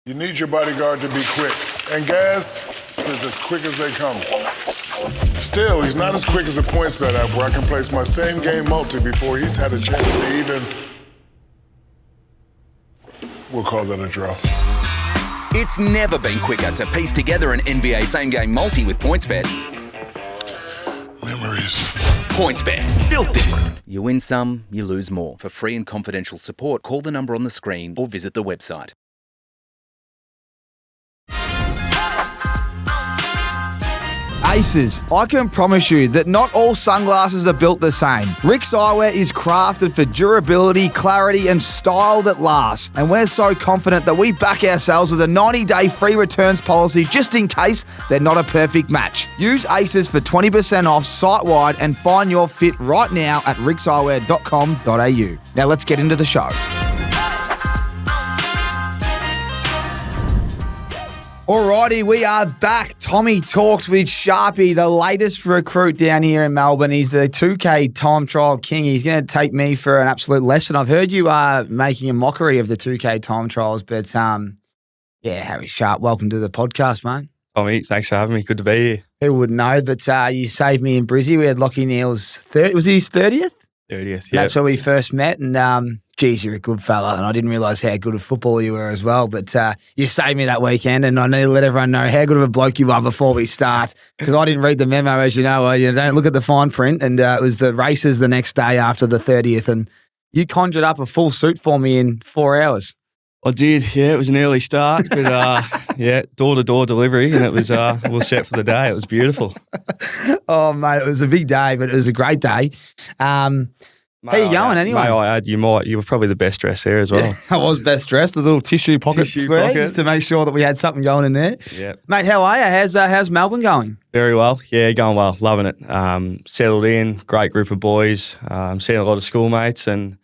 You need your bodyguard to be quick. And Gaz is as quick as they come. Still, he's not as quick as a PointsBet app where I can place my same game multi before he's had a chance to even... We'll call that a draw. It's never been quicker to piece together an NBA same-game multi with PointsBet. Memories. PointsBet, built different. You win some, you lose more. For free and confidential support, call the number on the screen or visit the website. Aces, I can promise you that not all sunglasses are built the same. RIXX Eyewear is crafted for durability, clarity and style that lasts. And we're so confident that we back ourselves with a 90-day free returns policy just in case they're not a perfect match. Use Aces for 20% off site-wide and find your fit right now at rixeyewear.com.au. Now let's get into the show. Alrighty, we are back. Tommy talks with Sharpie, the latest recruit down here in Melbourne. He's the 2K time trial king. He's going to take me for an absolute lesson. I've heard you are making a mockery of the 2K time trials, but Harry Sharp, welcome to the podcast, mate. Tommy, thanks for having me. Good to be here. Who wouldn't know, but you saved me in Brizzy. We had Lockie Neal's was it his 30th? 30th, yeah. That's where we first met, and geez, you're a good fella, and I didn't realise how good a footballer you were as well, but you saved me that weekend, and I need to let everyone know how good of a bloke you are before we start, because I didn't read the memo, as you know. You don't look at the fine print, and it was the races the next day after the 30th, and you conjured up a full suit for me in 4 hours. I did, yeah. It was an early start, but door-to-door delivery, and it was we were set for the day. It was beautiful. Oh, mate, it was a big day, but it was a great day. How you going anyway? May I add, you were probably the best dressed there as well. I was best dressed, the little tissue pocket square, just to make sure that we had something going in there. Yeah. Mate, how are you? How's Melbourne going? Very well. Yeah, going well. Loving it. Settled in, great group of boys. Seeing a lot of schoolmates and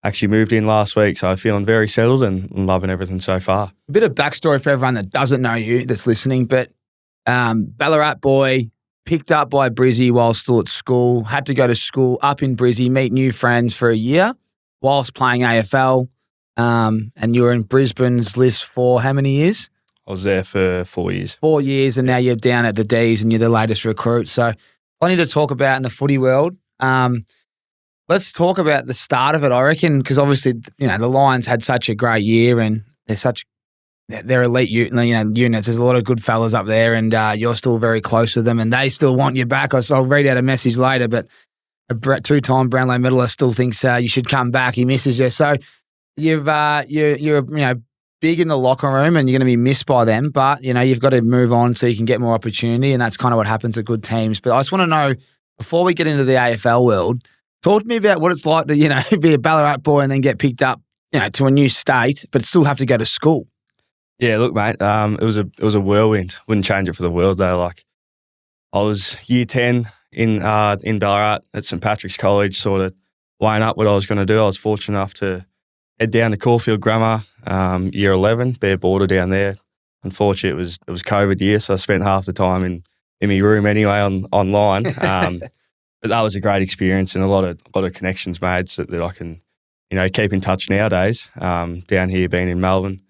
actually moved in last week, so I'm feeling very settled and loving everything so far. A bit of backstory for everyone that doesn't know you, that's listening, but Ballarat boy, picked up by Brizzy while still at school, had to go to school up in Brizzy, meet new friends for a year whilst playing AFL, and you were in Brisbane's list for how many years? I was there for 4 years. 4 years, and now you're down at the D's and you're the latest recruit. So plenty to talk about in the footy world. Let's talk about the start of it, I reckon, because obviously, the Lions had such a great year and they're elite units. There's a lot of good fellas up there, and you're still very close to them, and they still want you back. I'll read out a message later, but a two-time Brownlow medalist still thinks you should come back. He misses you. So you're big in the locker room, and you're going to be missed by them. But you've got to move on so you can get more opportunity, and that's kind of what happens at good teams. But I just want to know, before we get into the AFL world, talk to me about what it's like to be a Ballarat boy and then get picked up to a new state, but still have to go to school. Yeah, look, mate, it was a whirlwind. Wouldn't change it for the world, though. Like, I was year 10 in Ballarat at St Patrick's College, sort of weighing up what I was going to do. I was fortunate enough to head down to Caulfield Grammar, year 11, bare border down there. Unfortunately, it was COVID year, so I spent half the time in my room anyway online. But that was a great experience and a lot of connections made that I can, keep in touch nowadays. Down here, being in Melbourne.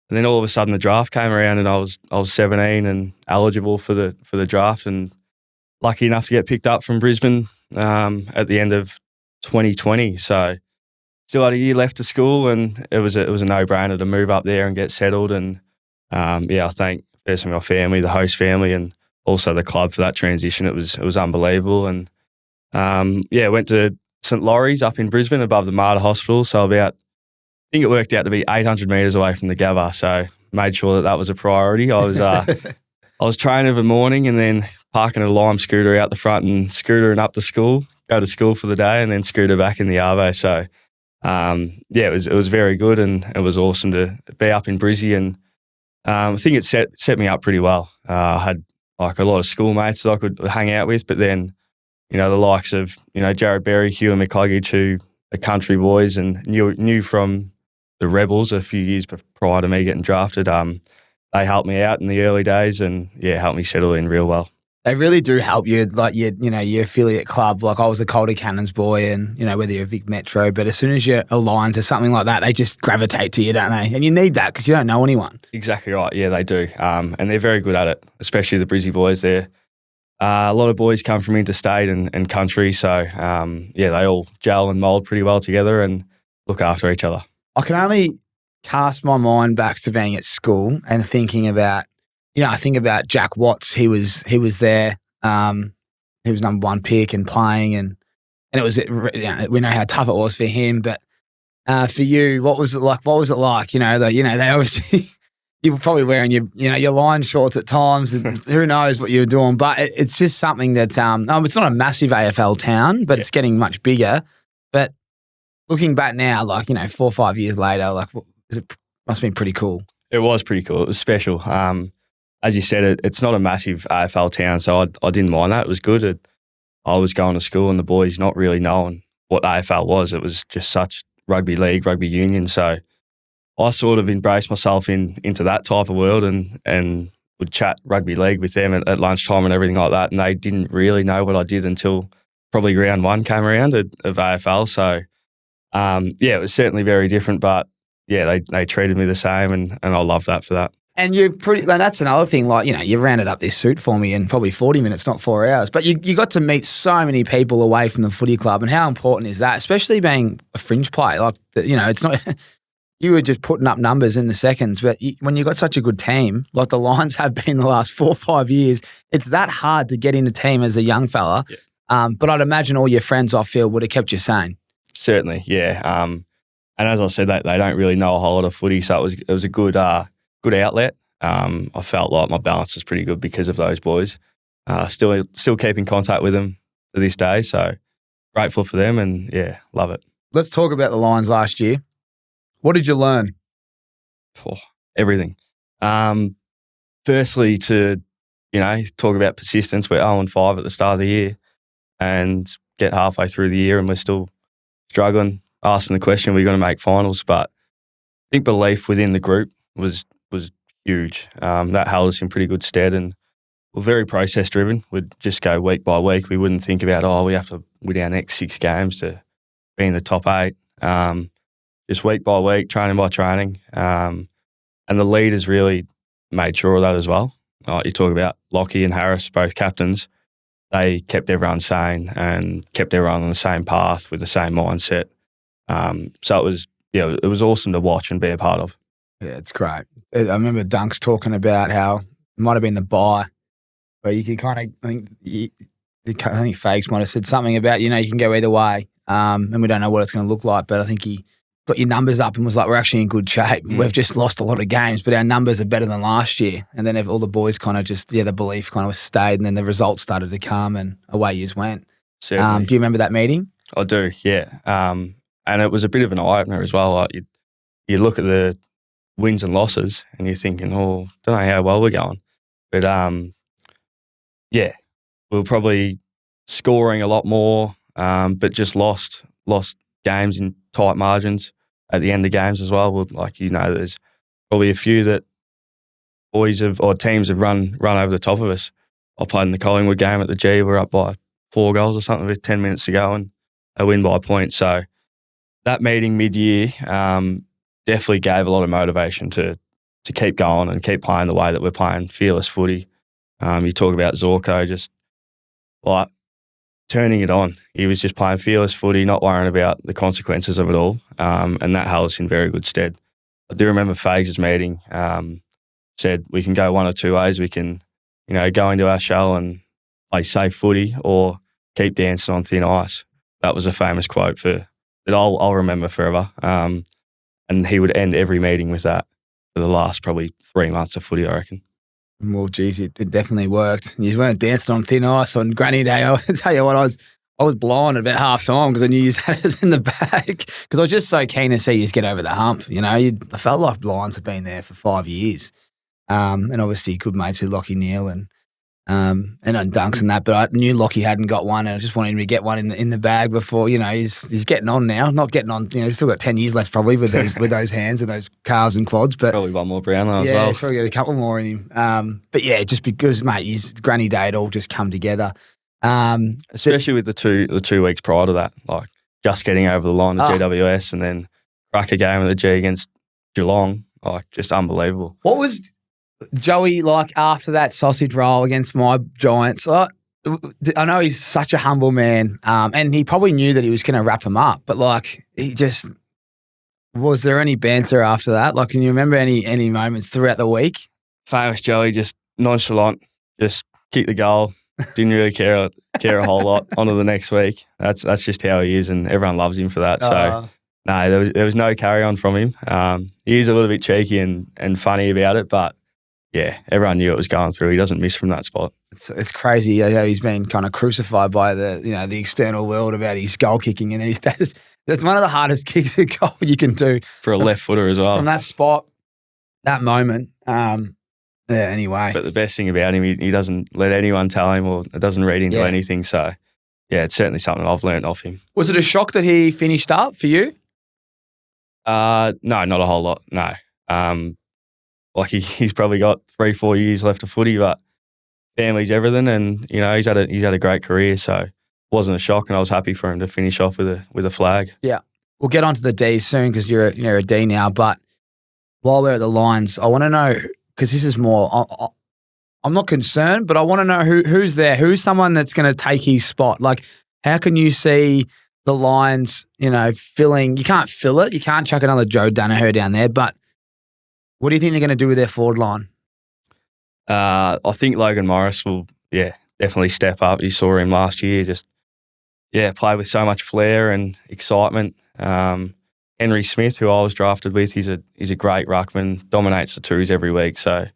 And then all of a sudden the draft came around and I was 17 and eligible for the draft and lucky enough to get picked up from Brisbane at the end of 2020. So still had a year left of school and it was a no-brainer to move up there and get settled. And I thank firstly my family, the host family, and also the club for that transition. It was unbelievable. And went to St Laurie's up in Brisbane above the Mater Hospital. So I think it worked out to be 800 metres away from the Gabba, so made sure that was a priority. I was training of a morning and then parking a Lime scooter out the front and scootering up to school, go to school for the day and then scooter back in the Arvo. So, it was very good and it was awesome to be up in Brizzy and I think it set me up pretty well. I had like a lot of schoolmates that I could hang out with, but then, the likes of, Jared Berry, Hugh and McCluggage, who are country boys and knew from the Rebels a few years prior to me getting drafted. They helped me out in the early days and, helped me settle in real well. They really do help you, like your affiliate club. Like I was a Calder Cannons boy, and whether you're a Vic Metro, but as soon as you're aligned to something like that, they just gravitate to you, don't they? And you need that because you don't know anyone. Exactly right. Yeah, they do. And they're very good at it, especially the Brizzy boys. They're a lot of boys come from interstate and country, so they all gel and mould pretty well together and look after each other. I can only cast my mind back to being at school and thinking about. I think about Jack Watts. He was there. He was number 1 pick and playing, and it was. We know how tough it was for him, but for you, what was it like? What was it like? They obviously you were probably wearing your line shorts at times. And who knows what you were doing? But it's just something that it's not a massive AFL town, but it's getting much bigger. But looking back now, 4 or 5 years later, must have been pretty cool. It was pretty cool. It was special. As you said, it's not a massive AFL town, so I didn't mind that. It was good. I was going to school and the boys not really knowing what AFL was. It was just such rugby league, rugby union. So I sort of embraced myself into that type of world and would chat rugby league with them at lunchtime and everything like that. And they didn't really know what I did until probably round 1 came around of AFL. So, it was certainly very different, but they treated me the same and I loved that for that. And that's another thing, you rounded up this suit for me in probably 40 minutes, not 4 hours. But you got to meet so many people away from the footy club, and how important is that, especially being a fringe player? It's not, you were just putting up numbers in the seconds, but when you've got such a good team, like the Lions have been the last 4 or 5 years, it's that hard to get in a team as a young fella. Yeah. But I'd imagine all your friends off field would have kept you sane. Certainly, yeah. And as I said, they don't really know a whole lot of footy, so it was a good outlet. I felt like my balance was pretty good because of those boys. Still keep in contact with them to this day, so grateful for them and, love it. Let's talk about the Lions last year. What did you learn? Everything. Firstly, to, talk about persistence. We're 0-5 at the start of the year and get halfway through the year and we're still struggling, asking the question, are we going to make finals? But I think belief within the group was huge. That held us in pretty good stead, and we're very process driven. We'd just go week by week. We wouldn't think about, we have to win our next 6 games to be in the top 8. Just week by week, training by training. And the leaders really made sure of that as well. You talk about Lockie and Harris, both captains. They kept everyone sane and kept everyone on the same path with the same mindset. So it was awesome to watch and be a part of. Yeah, it's great. I remember Dunks talking about how it might have been the bye, but you can kind of, I think Fags might have said something about, you can go either way, and we don't know what it's going to look like, but I think he got your numbers up and was like, we're actually in good shape. We've just lost a lot of games, but our numbers are better than last year. And then all the boys kind of just, the belief kind of stayed, and then the results started to come and away yous went. Certainly. Do you remember that meeting? I do, yeah. And it was a bit of an eye-opener as well. Like you look at the wins and losses and you're thinking, don't know how well we're going. But, we were probably scoring a lot more, but just lost games in tight margins at the end of games as well. There's probably a few that teams have run over the top of us. I played in the Collingwood game at the G. We're up by 4 goals or something with 10 minutes to go and a win by a point. So that meeting mid-year definitely gave a lot of motivation to keep going and keep playing the way that we're playing, fearless footy. You talk about Zorko just like turning it on. He was just playing fearless footy, not worrying about the consequences of it all, and that held us in very good stead. I do remember Fags' meeting said we can go one or two ways. We can, go into our shell and play safe footy or keep dancing on thin ice. That was a famous quote that I'll remember forever. And he would end every meeting with that for the last probably 3 months of footy, I reckon. Well, geez, it definitely worked. You weren't dancing on thin ice on Granny Day. I'll tell you what, I was blind at about half time because I knew you had it in the bag because I was just so keen to see you get over the hump. I felt like Lions had been there for 5 years. And obviously good mates with Lockie Neal and and on dunks and that. But I knew Lockie hadn't got one, and I just wanted him to get one in the bag before. He's getting on now. Not getting on. He's still got 10 years left probably with those hands and those calves and quads. But Probably one more Brownlow as yeah, well. he's probably got a couple more in him. But yeah, just because mate, his granny day, it all just come together. Especially with the two weeks prior to that, like just getting over the line at GWS and then crack a game of the G against Geelong, like just unbelievable. What was Joey like after that sausage roll against my Giants? I know he's such a humble man, and he probably knew that he was going to wrap him up, but like was there any banter after that? Like, can you remember any moments throughout the week? Famous Joey, just nonchalant, just kick the goal. Didn't really care a whole lot. On to the next week. That's just how he is, and everyone loves him for that. So no, there was no carry on from him. He is a little bit cheeky and funny about it, but yeah, everyone knew it was going through. He doesn't miss from that spot. It's crazy how he's been kind of crucified by the external world about his goal kicking, and that's one of the hardest kicks at goal you can do for a left footer as well. From that spot, that moment. Anyway. But the best thing about him, he doesn't let anyone tell him or doesn't read into anything. So, yeah, it's certainly something I've learned off him. Was it a shock that he finished up for you? No, not a whole lot, no. Like he's probably got 3-4 years left of footy, but family's everything, and he's had a great career, so it wasn't a shock, and I was happy for him to finish off with a flag. Yeah, we'll get onto the D's soon because you're a D now. But while we're at the Lions, I want to know, because this is more. I'm not concerned, but I want to know who's there. Who's someone that's going to take his spot? Like, how can you see the Lions, filling? You can't fill it. You can't chuck another Joe Danaher down there, but what do you think they're going to do with their forward line? I think Logan Morris will, definitely step up. You saw him last year, play with so much flair and excitement. Henry Smith, who I was drafted with, he's a great ruckman, dominates the twos every week. So I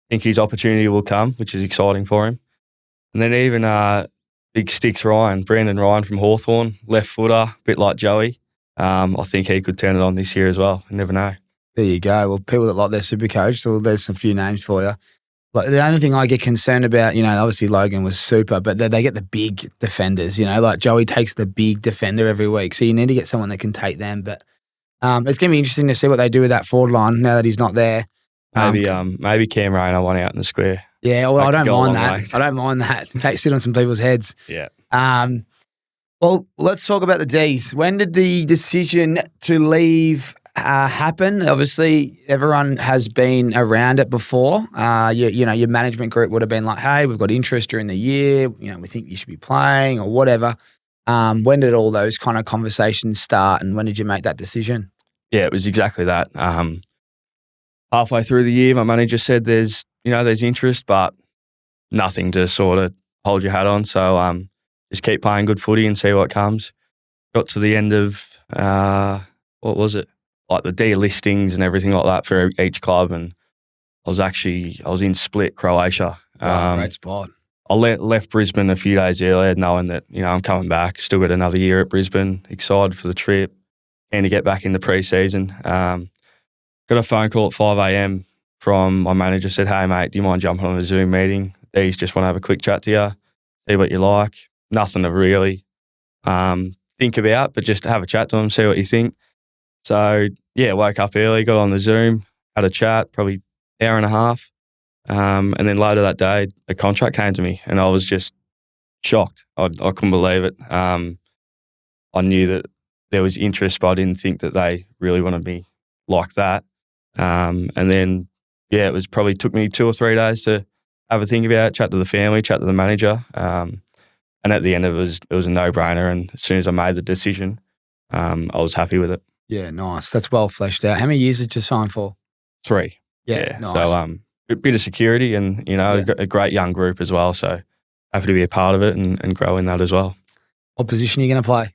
think his opportunity will come, which is exciting for him. And then even big sticks Brandon Ryan from Hawthorn, left footer, a bit like Joey. I think he could turn it on this year as well. You never know. There you go. Well, people that like their super coach, so there's a few names for you. Like the only thing I get concerned about, obviously Logan was super, but they get the big defenders, like Joey takes the big defender every week. So you need to get someone that can take them. But it's going to be interesting to see what they do with that forward line now that he's not there. Maybe Cam Rayner one out in the square. Yeah, well, I don't mind that. I don't mind that. Sit on some people's heads. Yeah. Well, let's talk about the Ds. When did the decision to leave happen? Obviously, everyone has been around it before. Your management group would have been like, hey, we've got interest during the year. We think you should be playing or whatever. When did all those kind of conversations start, and when did you make that decision? Yeah, it was exactly that. Halfway through the year, my manager said there's interest, but nothing to sort of hold your hat on. So just keep playing good footy and see what comes. Got to the end of, what was it? Like the D listings and everything like that for each club. And I was in Split, Croatia. Great spot. I left Brisbane a few days earlier knowing that, I'm coming back. Still got another year at Brisbane. Excited for the trip and to get back in the pre-season. Got a phone call at 5 a.m. from my manager, said, hey, mate, do you mind jumping on a Zoom meeting? These just want to have a quick chat to you, see what you like. Nothing to really think about, but just have a chat to them, see what you think. So, woke up early, got on the Zoom, had a chat, probably hour and a half. And then later that day, a contract came to me and I was just shocked. I couldn't believe it. I knew that there was interest, but I didn't think that they really wanted me like that. And then, it was probably took me 2 or 3 days to have a think about it, chat to the family, chat to the manager. And at the end, it was a no-brainer. And as soon as I made the decision, I was happy with it. Yeah, nice. That's well fleshed out. How many years did you sign for? 3. Yeah, nice. So a bit of security and, a great young group as well. So happy to be a part of it and grow in that as well. What position are you going to play?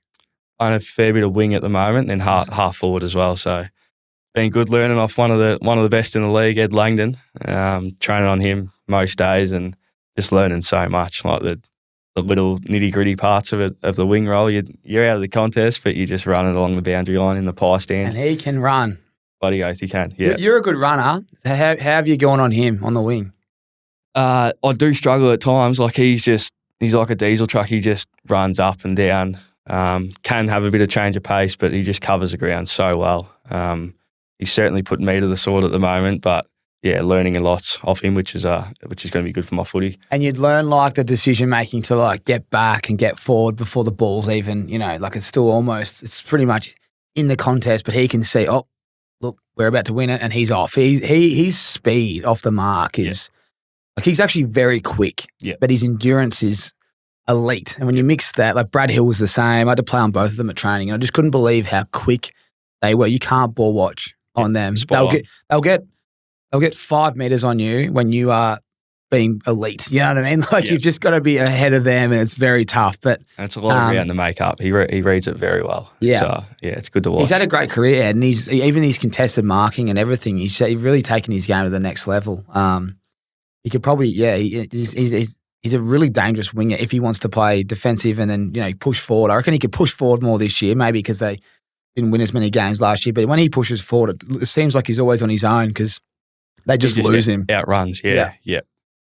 I'm a fair bit of wing at the moment and half forward as well. So been good learning off one of the best in the league, Ed Langdon. Training on him most days and just learning so much, like the little nitty-gritty parts of the wing role. You're out of the contest, but you're just running along the boundary line in the pie stand. And he can run. Bloody oath he can, yeah. You're a good runner. How have you gone on him on the wing? I do struggle at times. Like he's like a diesel truck. He just runs up and down. Can have a bit of change of pace, but he just covers the ground so well. He's certainly put me to the sword at the moment, but yeah, learning a lot off him, which is going to be good for my footy. And you'd learn like the decision making to like get back and get forward before the ball's even, like it's still almost, it's pretty much in the contest, but he can see, oh, look, we're about to win it, and he's off. His speed off the mark is like he's actually very quick, but his endurance is elite. And when you mix that, like Brad Hill was the same. I had to play on both of them at training, and I just couldn't believe how quick they were. You can't ball watch on them. They'll get 5 meters on you when you are being elite. You know what I mean? Like you've just got to be ahead of them, and it's very tough. But and it's a lot of round to make up. He reads it very well. Yeah, so, it's good to watch. He's had a great career, and even his contested marking and everything. He's really taken his game to the next level. He could probably he's a really dangerous winger if he wants to play defensive and then push forward. I reckon he could push forward more this year, maybe because they didn't win as many games last year. But when he pushes forward, it seems like he's always on his own because they just lose him. Outruns, yeah.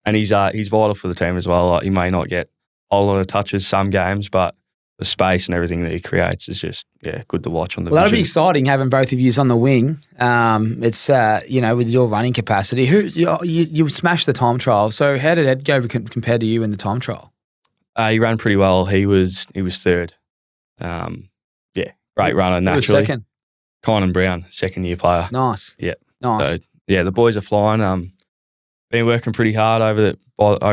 And he's vital for the team as well. Like, he may not get a lot of touches some games, but the space and everything that he creates is just good to watch on the. Well, that'll be exciting having both of you on the wing. It's with your running capacity. You smashed the time trial. So how did Ed go compared to you in the time trial? He ran pretty well. He was third. Great runner naturally. Who was second? Kynan Brown, second year player. Nice. Yeah. Nice. So, the boys are flying. Been working pretty hard over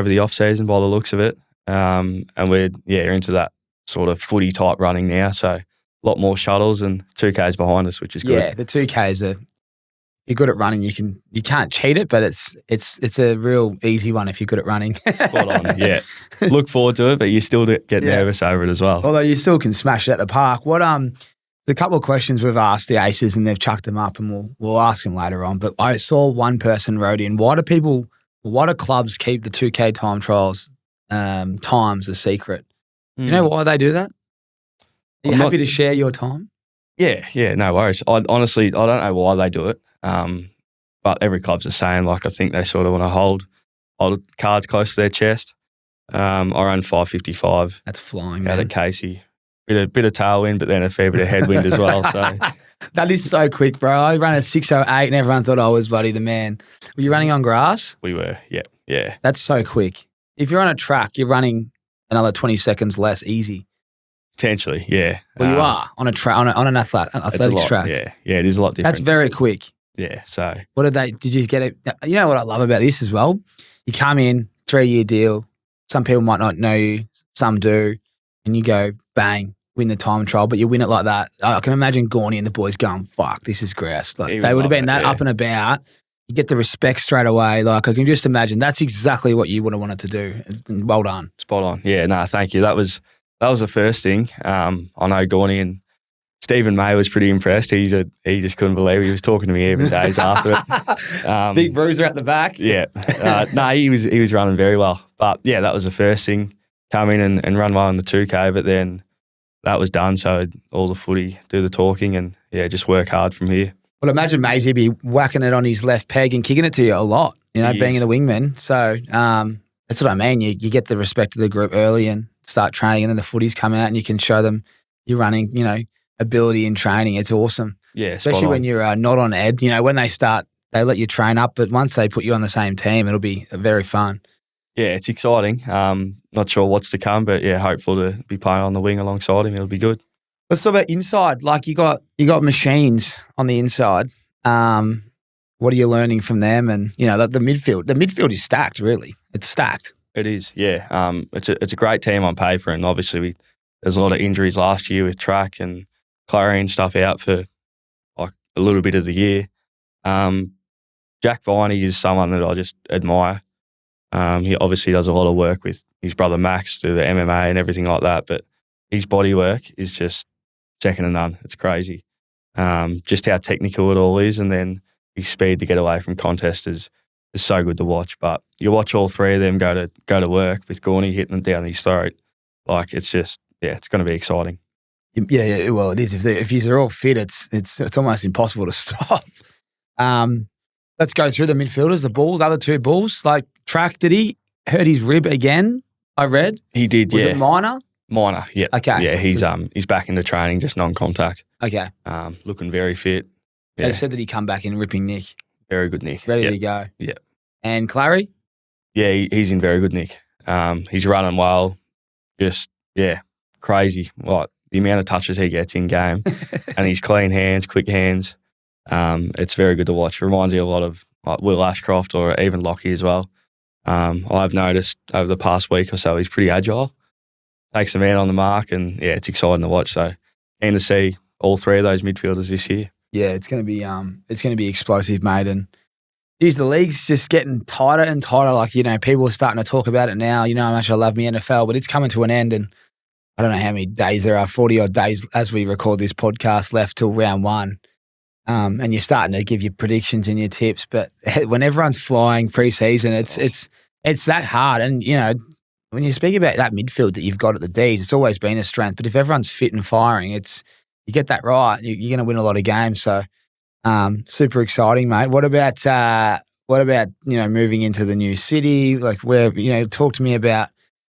the off season by the looks of it. And we're into that sort of footy type running now. So a lot more shuttles and 2Ks behind us, which is good. Yeah, the 2Ks you're good at running. You can't cheat it, but it's a real easy one if you're good at running. Spot on. Yeah. Look forward to it, but you still get nervous over it as well. Although you still can smash it at the park. A couple of questions we've asked the Aces and they've chucked them up, and we'll ask them later on. But I saw one person wrote in, why do clubs keep the 2K time trials times a secret? Do you know why they do that? Are you happy to share your time? Yeah, no worries. I don't know why they do it, but every club's the same. Like I think they sort of want to hold cards close to their chest. I ran 5:55. That's flying, man. Out at Casey. Bit of tailwind, but then a fair bit of headwind as well. So that is so quick, bro. I ran a 6:08 and everyone thought I was bloody the man. Were you running on grass? We were, yeah. That's so quick. If you're on a track, you're running another 20 seconds less easy. Potentially, yeah. Well, you are on a track, on an athletics track. Yeah, it is a lot different. That's very quick. Yeah, so. Did you get it? You know what I love about this as well? You come in, 3-year deal. Some people might not know you, some do, and you go, bang, win the time trial, but you win it like that. I can imagine Gorney and the boys going, fuck, this is grouse. Like, they would have been that up and about. You get the respect straight away. Like, I can just imagine that's exactly what you would have wanted to do. Well done. Spot on. Yeah, no, thank you. That was the first thing. I know Gorney and Stephen May was pretty impressed. He just couldn't believe it. He was talking to me even days after it. Big bruiser at the back. Yeah. No, he was running very well. But yeah, that was the first thing. Come in and run well in the 2K, but then that was done. So all the footy, do the talking, and just work hard from here. Well, imagine Maisie be whacking it on his left peg and kicking it to you a lot, being in the wingman. So that's what I mean. You get the respect of the group early and start training, and then the footies come out and you can show them your running, ability in training. It's awesome. Yeah, especially when you're not on Ed. When they start, they let you train up, but once they put you on the same team, it'll be very fun. Yeah, it's exciting. Not sure what's to come, but hopeful to be playing on the wing alongside him. It'll be good. Let's talk about inside. Like you got machines on the inside. What are you learning from them? And the midfield. The midfield is stacked. Really, it's stacked. It is. Yeah. It's a great team on paper, and obviously there's a lot of injuries last year with track and Clary and stuff out for like a little bit of the year. Jack Viney is someone that I just admire. He obviously does a lot of work with his brother Max through the MMA and everything like that, but his body work is just second to none. It's crazy. Just how technical it all is, and then his speed to get away from contests is so good to watch. But you watch all three of them go to work with Gorney hitting them down his throat. Like it's just it's going to be exciting. Yeah. Well, it is. If these are all fit, it's almost impossible to stop. let's go through the midfielders, the Bulls, other two Bulls. Like, Track, did he hurt his rib again? I read. He did, Was yeah. it minor? Minor, yeah. Okay. Yeah, he's back into training, just non-contact. Okay. Looking very fit. Yeah. They said that he come back in ripping nick. Very good nick. Ready Yep. to go. Yeah. And Clary? Yeah, he's in very good nick. He's running well. Just, crazy. Like, the amount of touches he gets in game. And he's clean hands, quick hands. It's very good to watch. Reminds you a lot of like Will Ashcroft or even Lockie as well. I've noticed over the past week or so he's pretty agile. Takes a man on the mark, and it's exciting to watch. So, keen to see all three of those midfielders this year. Yeah, it's going to be explosive, mate. And geez, the league's just getting tighter and tighter. Like, people are starting to talk about it now. You know how much I love my NFL, but it's coming to an end, and I don't know how many days there are, 40 odd days as we record this podcast left till round one. And you're starting to give your predictions and your tips, but when everyone's flying pre-season, it's that hard. And when you speak about that midfield that you've got at the D's, it's always been a strength. But if everyone's fit and firing, you get that right, you're going to win a lot of games. So super exciting, mate. What about moving into the new city? Like, where talk to me about.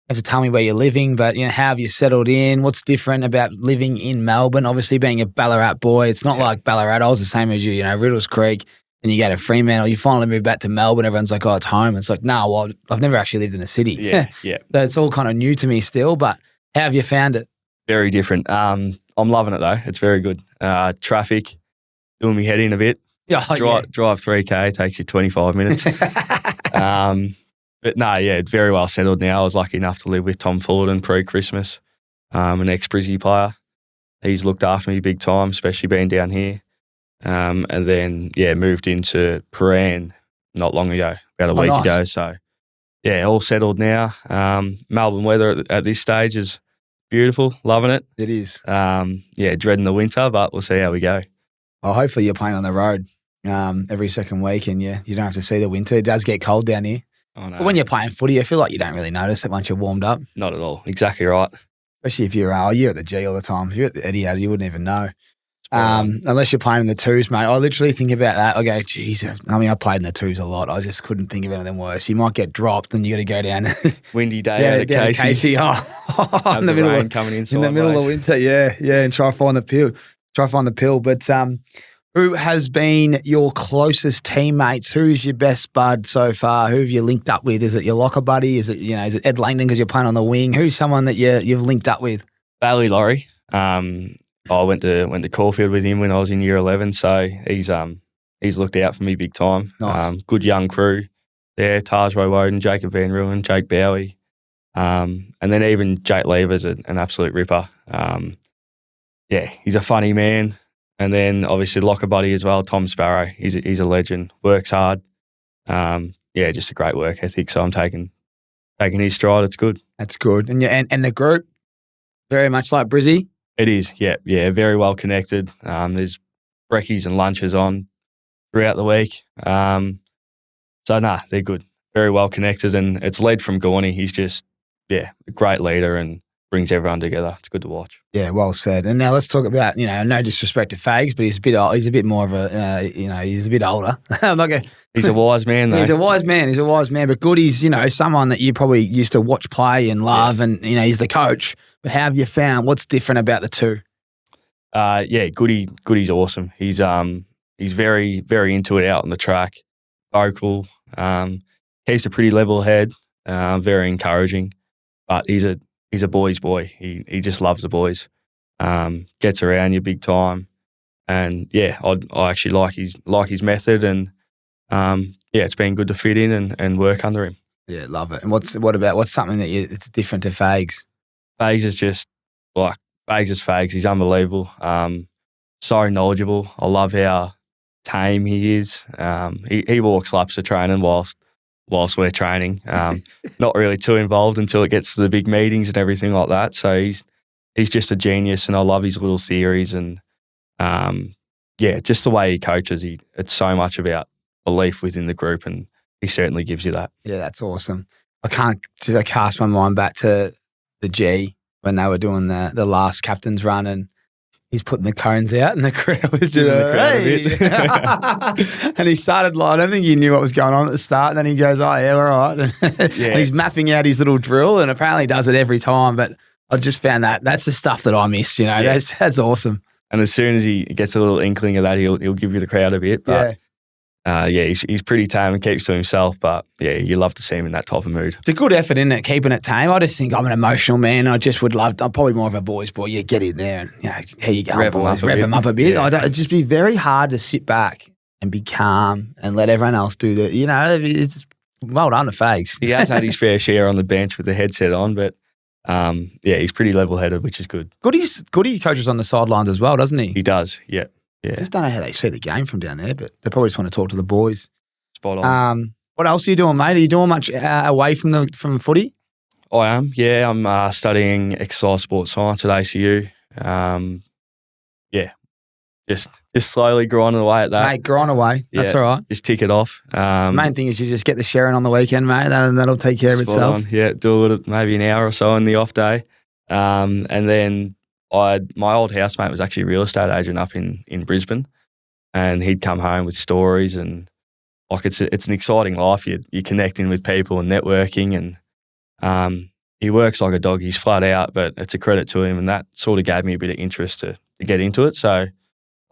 You have to tell me where you're living, but how have you settled in? What's different about living in Melbourne? Obviously, being a Ballarat boy, it's not like Ballarat. I was the same as you. Riddles Creek, and you go to Fremantle. You finally move back to Melbourne. Everyone's like, "Oh, it's home." It's like, no, well, I've never actually lived in a city. Yeah. So it's all kind of new to me still. But how have you found it? Very different. I'm loving it though. It's very good. Traffic, doing me head in a bit. Yeah, Drive 3K takes you 25 minutes. But no, very well settled now. I was lucky enough to live with Tom Fullerton pre-Christmas, an ex-Brizzy player. He's looked after me big time, especially being down here. And then, moved into Paran not long ago, about a week ago. So, all settled now. Melbourne weather at this stage is beautiful, loving it. It is. Dreading the winter, but we'll see how we go. Oh, hopefully you're playing on the road every second week, and you don't have to see the winter. It does get cold down here. Oh, no. But when you're playing footy, I feel like you don't really notice it once you're warmed up. Not at all. Exactly right. Especially if you're at the G all the time. If you're at the Etihad, you wouldn't even know. Unless you're playing in the twos, mate. I literally think about that. I go, geez, I played in the twos a lot. I just couldn't think of anything worse. You might get dropped and you got to go down. Windy day out of Casey. Oh, in the middle of the winter. Yeah, and try to find the pill. But who has been your closest teammates? Who's your best bud so far? Who have you linked up with? Is it your locker buddy? Is it Ed Langdon because you're playing on the wing? Who's someone that you've linked up with? Bailey Laurie. I went to Caulfield with him when I was in year 11, so he's looked out for me big time. Nice. Good young crew there. Tajro Woden, Jacob Van Ruin, Jake Bowie, and then even Jake Lever's an absolute ripper. He's a funny man. And then obviously locker buddy as well, Tom Sparrow. He's a legend. Works hard. Just a great work ethic. So I'm taking his stride. It's good. That's good. And the group, very much like Brizzy. It is. Yeah. Very well connected. There's brekkies and lunches on throughout the week. They're good. Very well connected, and it's led from Gorney. He's just a great leader and brings everyone together. It's good to watch. Yeah, well said. And now let's talk about, no disrespect to Fags, but he's a bit more of a, he's a bit older. He's a wise man, though. He's a wise man. But Goody's, someone that you probably used to watch play and love, and, he's the coach. But how have you found, what's different about the two? Goody's awesome. He's very, very into it out on the track, vocal. He's a pretty level head, very encouraging, but he's a boy's boy. He just loves the boys. Gets around you big time, and I actually like his method, and it's been good to fit in and work under him. Yeah, love it. And what's something that it's different to Fags? Fags is just Fags is Fags. He's unbelievable. So knowledgeable. I love how tame he is. He walks laps of training whilst we're training. Not really too involved until it gets to the big meetings and everything like that. So he's just a genius, and I love his little theories, and just the way he coaches. It's so much about belief within the group, and he certainly gives you that. Yeah, that's awesome. I can't just cast my mind back to the G when they were doing the last captain's run, and He's putting the cones out and the crowd was just, the crowd a hey. And he started, like, I don't think he knew what was going on at the start. And then he goes, oh, yeah, all right. And he's mapping out his little drill and apparently does it every time. But I just found that's the stuff that I miss, you know. Yeah. That's awesome. And as soon as he gets a little inkling of that, he'll give you the crowd a bit. But he's pretty tame and keeps to himself. But yeah, you love to see him in that type of mood. It's a good effort, isn't it, keeping it tame? I just think I'm an emotional man. I just would love. I'm probably more of a boys' boy. You get in there and here you go, boys, rev them up a bit. Yeah. It'd just be very hard to sit back and be calm and let everyone else do that. You know, it's well done to Fags. He has had his fair share on the bench with the headset on, but he's pretty level-headed, which is good. Goody coaches on the sidelines as well, doesn't he? He does, yeah. I just don't know how they see the game from down there, but they probably just want to talk to the boys. Spot on. What else are you doing, mate? Are you doing much away from footy? I am, yeah. I'm studying exercise sports science at ACU. Just slowly grinding away at that. Mate, grind away. That's all right. Just tick it off. Main thing is you just get the Sheridan on the weekend, mate. That'll take care of itself. On. Yeah, do a little, maybe an hour or so on the off day. And then my old housemate was actually a real estate agent up in Brisbane, and he'd come home with stories, and like it's an exciting life. You're connecting with people and networking, and he works like a dog. He's flat out, but it's a credit to him, and that sort of gave me a bit of interest to get into it. So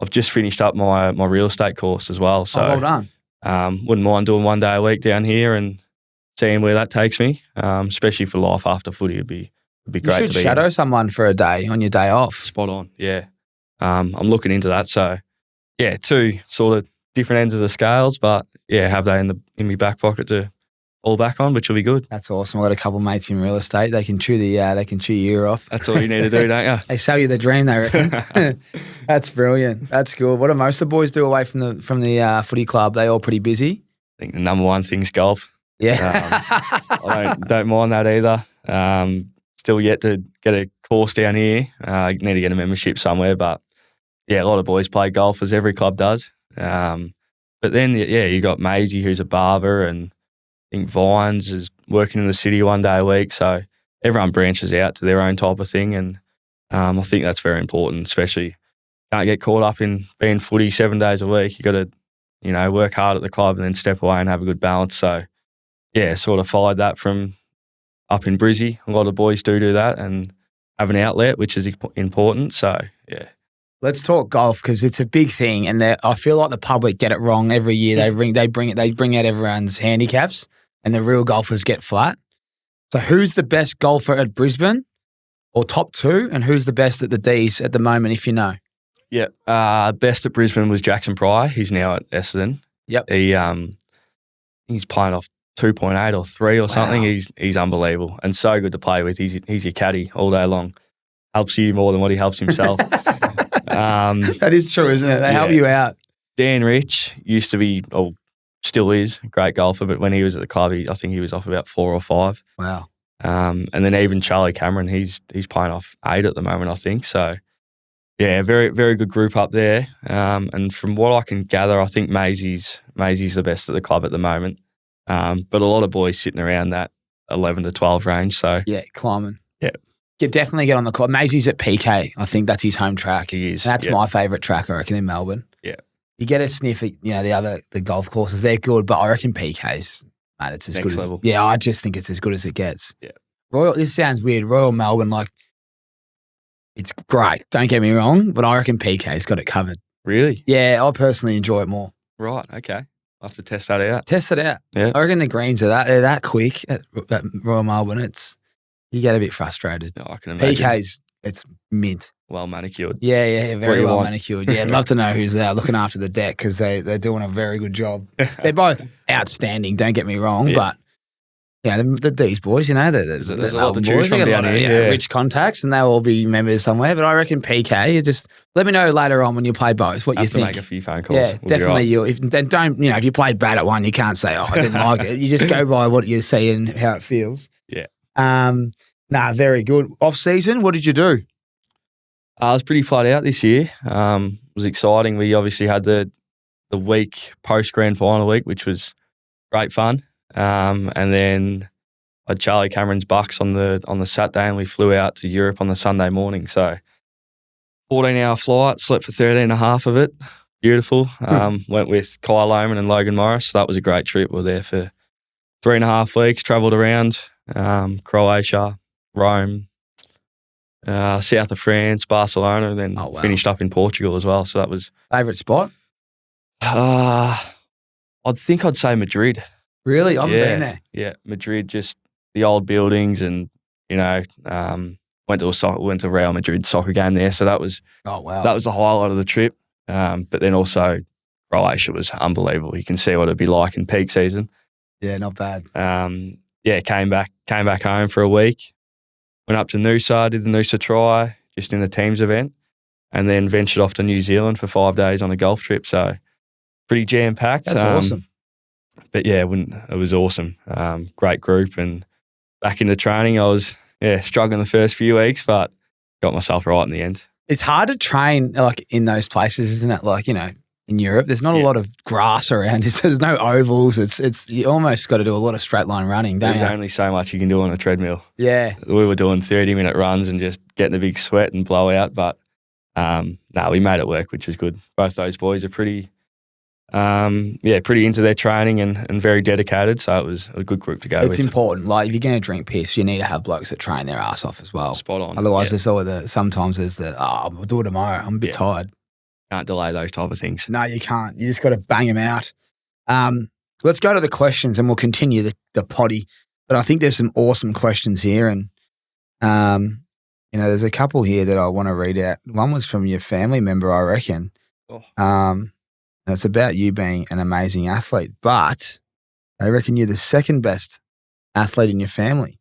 I've just finished up my real estate course as well. So well done. Wouldn't mind doing 1 day a week down here and seeing where that takes me, especially for life after footy. It'd be great to be. You should shadow someone for a day on your day off. Spot on, yeah. I'm looking into that. So, yeah, 2 sort of different ends of the scales, but, yeah, have that in my back pocket to fall back on, which will be good. That's awesome. I've got a couple of mates in real estate. They can chew your ear off. That's all you need to do, don't you? They sell you the dream, they reckon. That's brilliant. That's good. What do most of the boys do away from the footy club? They all pretty busy? I think the number one thing's golf. Yeah. I don't mind that either. Still yet to get a course down here. I need to get a membership somewhere, but yeah, a lot of boys play golf as every club does. But then, you got Maisie, who's a barber, and I think Vines is working in the city 1 day a week. So everyone branches out to their own type of thing. And I think that's very important, especially can't get caught up in being footy 7 days a week. You got to, work hard at the club and then step away and have a good balance. So yeah, sort of followed that from up in Brizzy. A lot of boys do that and have an outlet, which is important. So yeah. Let's talk golf because it's a big thing, and I feel like the public get it wrong every year. They bring out everyone's handicaps, and the real golfers get flat. So, who's the best golfer at Brisbane, or top 2, and who's the best at the D's at the moment, if you know? Yeah, best at Brisbane was Jackson Pryor. He's now at Essendon. Yep. He's playing off 2.8 or 3 or something. He's unbelievable and so good to play with. He's your caddy all day long. Helps you more than what he helps himself. That is true, isn't it? They help you out. Dan Rich used to be, or still is, a great golfer, but when he was at the club, I think he was off about 4 or 5. Wow. And then even Charlie Cameron, he's playing off 8 at the moment, I think. So, yeah, very, very good group up there. And from what I can gather, I think Maisie's the best at the club at the moment. But a lot of boys sitting around that 11 to 12 range. So yeah, climbing. Yeah. Definitely get on the club. Maisie's at PK. I think that's his home track. He is. That's my favourite track, I reckon, in Melbourne. Yeah. You get a sniff at, the golf courses. They're good, but I reckon PK's, mate, it's as Next good as level. Yeah, I just think it's as good as it gets. Yeah. This sounds weird. Royal Melbourne, it's great. Don't get me wrong, but I reckon PK's got it covered. Really? Yeah, I personally enjoy it more. Right. Okay. I'll have to test that out. Test it out. Yeah. I reckon the greens they're that quick at Royal Melbourne. You get a bit frustrated. No, I can imagine. PK's, it's mint. Well manicured. Yeah, very well want? manicured. Yeah, I'd love to know who's there looking after the deck because they're doing a very good job. They're both outstanding, don't get me wrong, but the D's boys, there's a lot to choose from down here. Rich contacts, and they'll all be members somewhere. But I reckon PK, you just let me know later on when you play both what you think. Have to make a few phone calls. Yeah, definitely. If you played bad at one, you can't say, I didn't like it. You just go by what you see and how it feels. Yeah. Very good. Off season, what did you do? I was pretty flat out this year. It was exciting. We obviously had the week post grand final week, which was great fun. And then I had Charlie Cameron's Bucks on the Saturday, and we flew out to Europe on the Sunday morning. So 14-hour flight, slept for 13 and a half of it. Beautiful. Went with Kyle Lohman and Logan Morris. So that was a great trip. We were there for 3.5 weeks, travelled around Croatia, Rome, south of France, Barcelona, and then finished up in Portugal as well. So that was... Favourite spot? I think I'd say Madrid. Really? I haven't been there. Yeah, Madrid, just the old buildings and, went to a Real Madrid soccer game there. So that was that was the highlight of the trip. But then also Croatia was unbelievable. You can see what it'd be like in peak season. Yeah, not bad. Came back home for a week. Went up to Noosa, did the Noosa Try, just in a teams event, and then ventured off to New Zealand for 5 days on a golf trip. So pretty jam-packed. That's awesome. But yeah, it was awesome. Great group, and back into training. I was struggling the first few weeks, but got myself right in the end. It's hard to train like in those places, isn't it? Like, in Europe, there's not a lot of grass around. There's no ovals. It's you almost got to do a lot of straight line running, don't you? There's only so much you can do on a treadmill. Yeah. We were doing 30-minute runs and just getting a big sweat and blowout, but we made it work, which was good. Both those boys are pretty into their training and very dedicated, so it was a good group to go with. It's important. Like, if you're going to drink piss, you need to have blokes that train their ass off as well. Spot on. Otherwise, sometimes there's we'll do it tomorrow. I'm a bit tired. Can't delay those type of things. No, you can't. You just got to bang them out. Let's go to the questions and we'll continue the potty. But I think there's some awesome questions here, and there's a couple here that I want to read out. One was from your family member, I reckon. Oh. And it's about you being an amazing athlete, but they reckon you're the second best athlete in your family.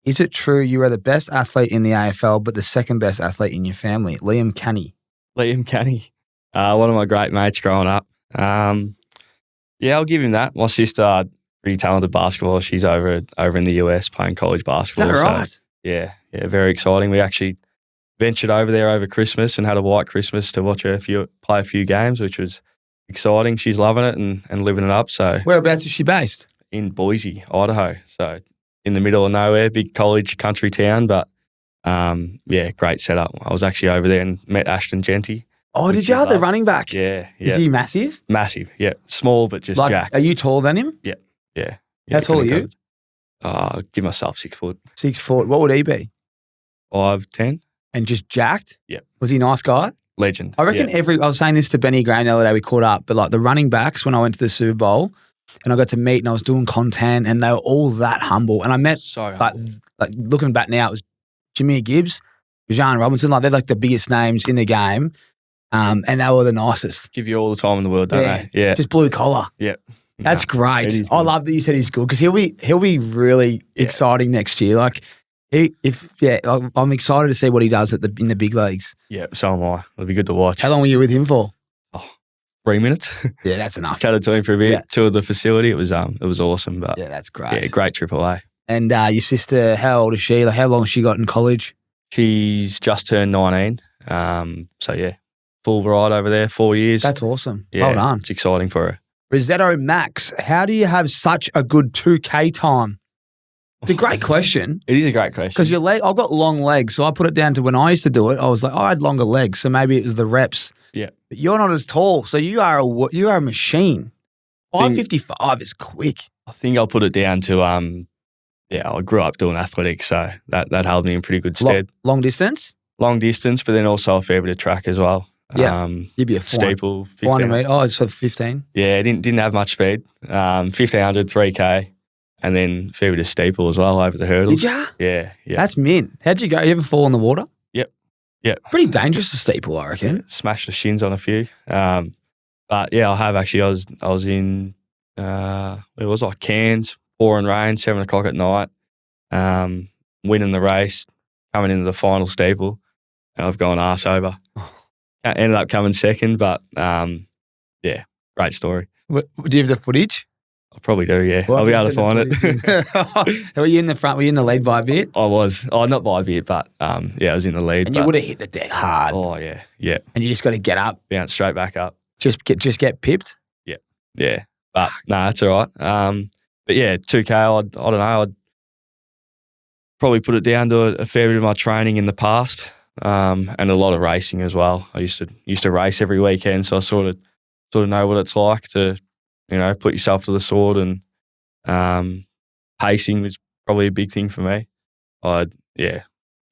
Is it true you are the best athlete in the AFL, but the second best athlete in your family? Liam Canny. Liam Canny, one of my great mates growing up. I'll give him that. My sister, pretty talented basketball. She's over in the US playing college basketball. Is that right? So, yeah, very exciting. We actually ventured over there over Christmas and had a white Christmas to watch her play a few games, which was exciting. She's loving it and living it up. So whereabouts is she based? In Boise, Idaho. So in the middle of nowhere, big college country town, but great setup. I was actually over there and met Ashton Genty. Oh, did you? The running back? Yeah. Is he massive? Massive, yeah. Small, but just jacked. Are you taller than him? Yeah. How tall are you? I'll give myself 6 foot. 6 foot. What would he be? 5'10". And just jacked? Yeah. Was he a nice guy? Legend. I reckon I was saying this to Benny Graham the other day, we caught up, but like the running backs, when I went to the Super Bowl and I got to meet and I was doing content and they were all that humble. And I met, like looking back now, it was Jimmy Gibbs, Bijan Robinson, they're like the biggest names in the game. And they were the nicest. Give you all the time in the world, don't they? Yeah. Just blue collar. Yeah. That's great. I love that you said he's good because he'll be really exciting next year. Like, I'm excited to see what he does in the big leagues. Yeah, so am I. It'll be good to watch. How long were you with him for? 3 minutes. Yeah, that's enough. Chatted to him for a bit. Toured the facility. It was awesome. But yeah, that's great. Yeah, great trip away. And your sister, how old is she? Like, how long has she got in college? She's just turned 19. Full ride over there, 4 years. That's awesome. Yeah, well done. It's exciting for her. Rosetto Max, how do you have such a good 2K time? It's a great question. It is a great question. Because I've got long legs, so I put it down to when I used to do it, I was like, I had longer legs, so maybe it was the reps. Yeah. But you're not as tall, so you are a machine. 555 is quick. I think I'll put it down to I grew up doing athletics, so that held me in pretty good stead. Long distance? Long distance, but then also a fair bit of track as well. Yeah, you'd be a steeple. 400 metre. Oh, it's 15. Yeah, didn't have much speed. 1500, 3K, and then a fair bit of steeple as well over the hurdles. Did ya? Yeah. That's mint. How'd you go? You ever fall in the water? Yep. Pretty dangerous to steeple, I reckon. Yeah, smashed the shins on a few. But yeah, I have actually. I was in it was like Cairns, pouring rain, 7 o'clock at night, winning the race, coming into the final steeple, and I've gone arse over. Ended up coming second, but great story. Do you have the footage? I probably do, yeah. I'll be able to find it. Were you in the front? Were you in the lead by a bit? I was. Oh, not by a bit, but I was in the lead. And you would have hit the deck hard. Oh, yeah, yeah. And you just got to get up. Bounce straight back up. Just get pipped? Yeah. But no, that's all right. But yeah, 2K, I don't know, I'd probably put it down to a fair bit of my training in the past. and a lot of racing as well. I used to race every weekend, so I sort of know what it's like to, put yourself to the sword, and pacing was probably a big thing for me. I'd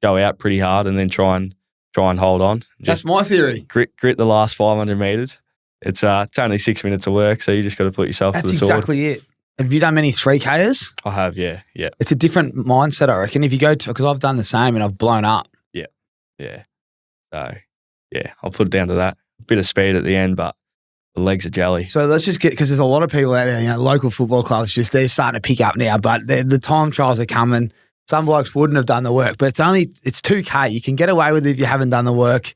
go out pretty hard and then try and hold on. That's my theory. Grit the last 500 metres. It's only 6 minutes of work, so you just got to put yourself to the sword. That's exactly it. Have you done many 3Ks? I have, yeah. It's a different mindset, I reckon. If you go to, because I've done the same and I've blown up. Yeah. So, I'll put it down to that. A bit of speed at the end, but the legs are jelly. So let's just get, because there's a lot of people out there, local football clubs, they're starting to pick up now, but the time trials are coming. Some blokes wouldn't have done the work, but it's 2K. You can get away with it if you haven't done the work.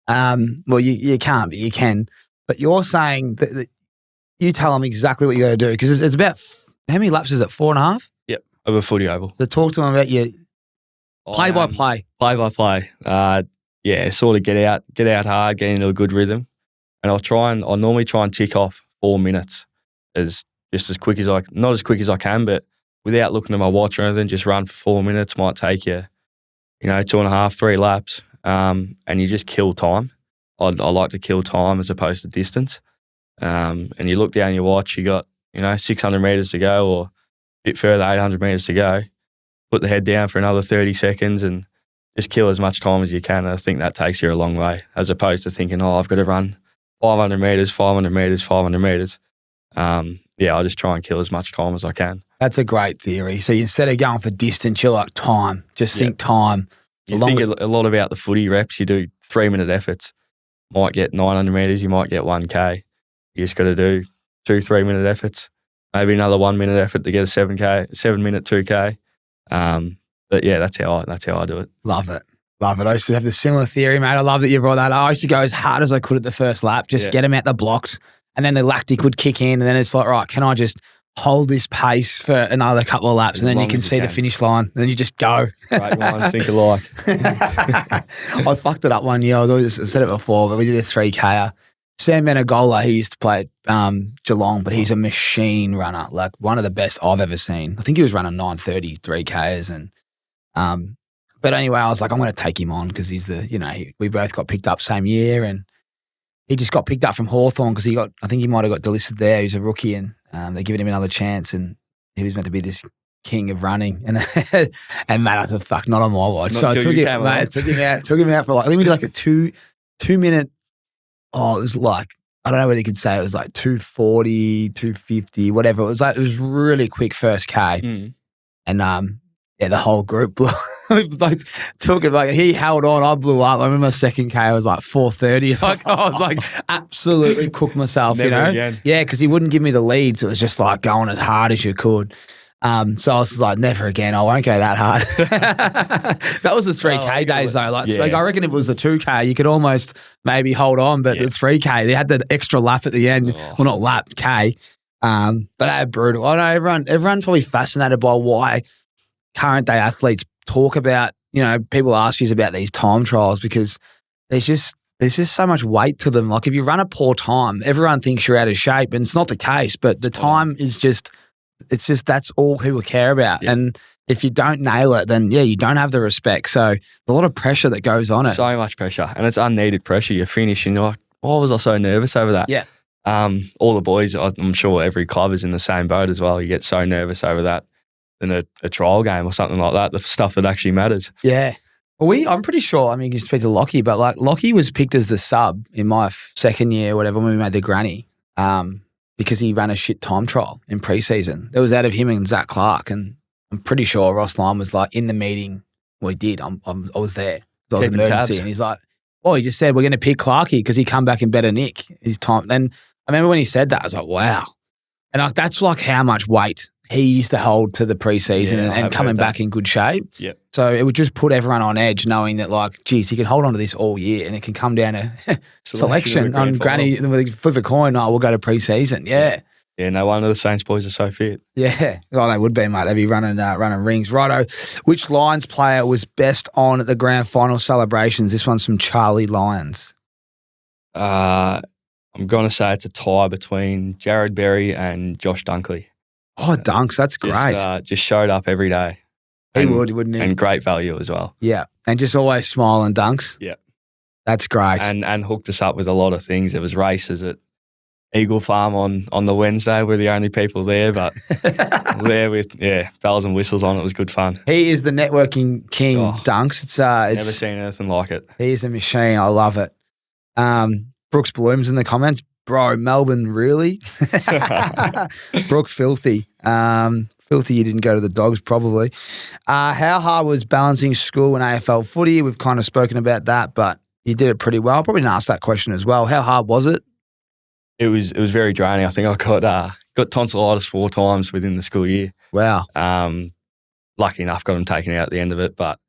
Well, you can't, but you can. But you're saying that you tell them exactly what you got to do, because it's about, how many laps is it, 4.5? Yep, of a footy oval. So talk to them about your play-by-play. Play-by-play. Sort of get out hard, get into a good rhythm. And I normally try and tick off 4 minutes not as quick as I can, but without looking at my watch or anything, just run for 4 minutes. Might take you, 2.5, 3 laps, and you just kill time. I like to kill time as opposed to distance. And you look down your watch, you got, 600 metres to go, or a bit further, 800 metres to go. Put the head down for another 30 seconds and just kill as much time as you can. And I think that takes you a long way, as opposed to thinking, I've got to run 500 metres, 500 metres, 500 metres. I just try and kill as much time as I can. That's a great theory. So instead of going for distance, you're like time. Just think time. You think a lot about the footy reps. You do 3-minute efforts. Might get 900 metres, you might get 1K. You just got to do 2 3-minute efforts. Maybe another 1 minute effort to get a 7-minute 2K. But that's how I do it. Love it. I used to have the similar theory, mate. I love that you brought that up. I used to go as hard as I could at the first lap, just get them out the blocks, and then the lactic would kick in, and then it's like, right, can I just hold this pace for another couple of laps, and then you can see the finish line, and then you just go. Great minds think alike. I fucked it up one year. I said it before, but we did a 3K. Sam Menegola, he used to play at Geelong, but he's a machine runner, like one of the best I've ever seen. I think he was running 9:30 3Ks, and but anyway, I was like, I'm going to take him on because he's we both got picked up same year, and he just got picked up from Hawthorn because I think he might have got delisted there. He was a rookie, and they're giving him another chance, and he was meant to be this king of running, and mate, I thought, fuck, not on my watch. So I took him out for like, I think we did like a 2-minute. Oh, it was like, I don't know whether you could say it was like 2:40, 2:50, whatever. It was really quick first K, and the whole group blew. Like talking like he held on, I blew up. I remember my second K, I was like 4:30. Like I was like absolutely cooked myself, Never again. Yeah, because he wouldn't give me the lead, so it was just like going as hard as you could. So I was like, never again. I won't go that hard. That was the 3K days though. Like I reckon if it was the 2K, you could almost maybe hold on, but the 3K, they had the extra lap at the end. Well, not lap, K. But they were brutal. I know everyone's probably fascinated by why current day athletes talk about, people ask you about these time trials, because there's just so much weight to them. Like if you run a poor time, everyone thinks you're out of shape, and it's not the case, but the time is just, that's all people care about. Yeah. And if you don't nail it, then you don't have the respect. So a lot of pressure that goes on it. So much pressure, and it's unneeded pressure. You finish and you're like, why was I so nervous over that? Yeah. All the boys, I'm sure every club is in the same boat as well. You get so nervous over that in a trial game or something like that, the stuff that actually matters. Yeah. Well, I'm pretty sure, I mean, you speak to Lockie, but like Lockie was picked as the sub in my second year, whatever, when we made the granny, because he ran a shit time trial in preseason. It was out of him and Zach Clark, and I'm pretty sure Ross Lyon was like in the meeting. Well, he did. I was there. I was emergency, and he's like, he just said, we're going to pick Clarkie because he come back in better nick his time. Then I remember when he said that, I was like, wow. And like, that's like how much weight he used to hold to the preseason and coming back in good shape. Yep. So it would just put everyone on edge, knowing that like, geez, he can hold on to this all year, and it can come down to selection on granny, flip a coin, we'll go to preseason. Yeah. Yeah, no wonder the Saints boys are so fit. Yeah. Oh, they would be, mate. They'd be running rings. Righto. Which Lions player was best on at the grand final celebrations? This one's from Charlie Lyons. I'm going to say it's a tie between Jared Berry and Josh Dunkley. Oh, Dunks, that's great. Just showed up every day. He would, wouldn't he? And great value as well. Yeah. And just always smile and dunks. Yeah. That's great. And hooked us up with a lot of things. There was races at Eagle Farm on the Wednesday. We're the only people there, but there with bells and whistles on. It was good fun. He is the networking king, Dunks. It's never seen anything like it. He's a machine. I love it. Brooks Blooms in the comments. Bro, Melbourne, really? Brooke, filthy. Filthy you didn't go to the Dogs, probably. How hard was balancing school and AFL footy? We've kind of spoken about that, but you did it pretty well. I probably didn't ask that question as well. How hard was it? It was very draining. I think I got tonsillitis 4 times within the school year. Wow. Lucky enough, got them taken out at the end of it, but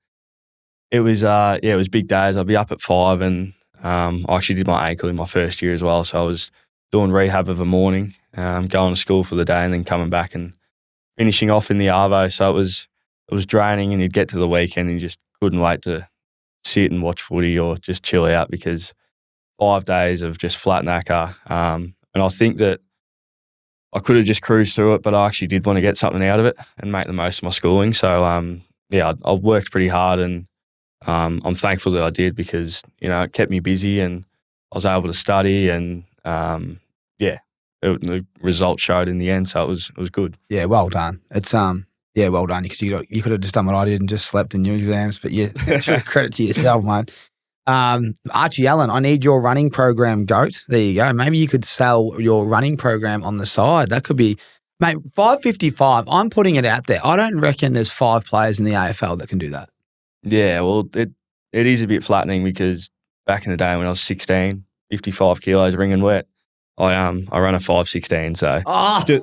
it was it was big days. I'd be up at 5 and I actually did my ankle in my first year as well, so I was doing rehab of a morning, going to school for the day and then coming back and finishing off in the arvo. So it was draining, and you'd get to the weekend and you just couldn't wait to sit and watch footy or just chill out because 5 days of just flat knacker. And I think that I could have just cruised through it, but I actually did want to get something out of it and make the most of my schooling. So I worked pretty hard, and I'm thankful that I did because it kept me busy and I was able to study, and the results showed in the end. So it was good. Yeah, well done. It's well done because you could have just done what I did and just slept in your exams. But yeah, credit to yourself, mate. Archie Allen, I need your running program, GOAT. There you go. Maybe you could sell your running program on the side. That could be, mate, 555. I'm putting it out there. I don't reckon there's 5 players in the AFL that can do that. Yeah, well, it is a bit flattening because back in the day when I was 16, 55 kilos, ringing wet, I ran a 5:16, so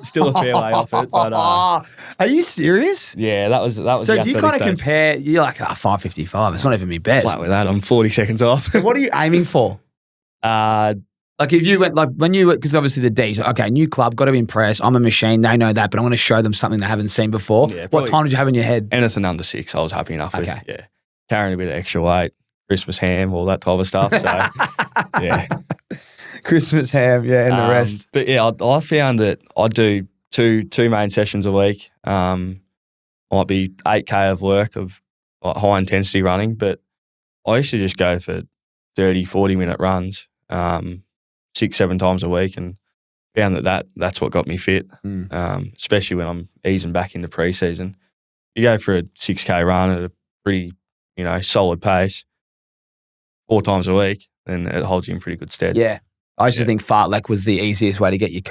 still a fair way off it. But are you serious? Yeah, that was. So do you kind of compare? You're like 5:55. It's not even my best. Flat with that, I'm 40 seconds off. So what are you aiming for? Like if you went because obviously the D's, okay, new club, got to impress. I'm a machine. They know that, but I want to show them something they haven't seen before. Yeah, what time did you have in your head? Anything under 6, I was happy enough with. Yeah, carrying a bit of extra weight, Christmas ham, all that type of stuff. So yeah. Christmas ham, and the rest. But yeah, I found that I do two main sessions a week. Might be 8K of work of high intensity running, but I used to just go for 30, 40-minute runs 6-7 times a week, and found that's what got me fit, especially when I'm easing back into pre-season. You go for a 6K run at a pretty solid pace 4 times a week, then it holds you in pretty good stead. Yeah. I used to think fartlek was the easiest way to get your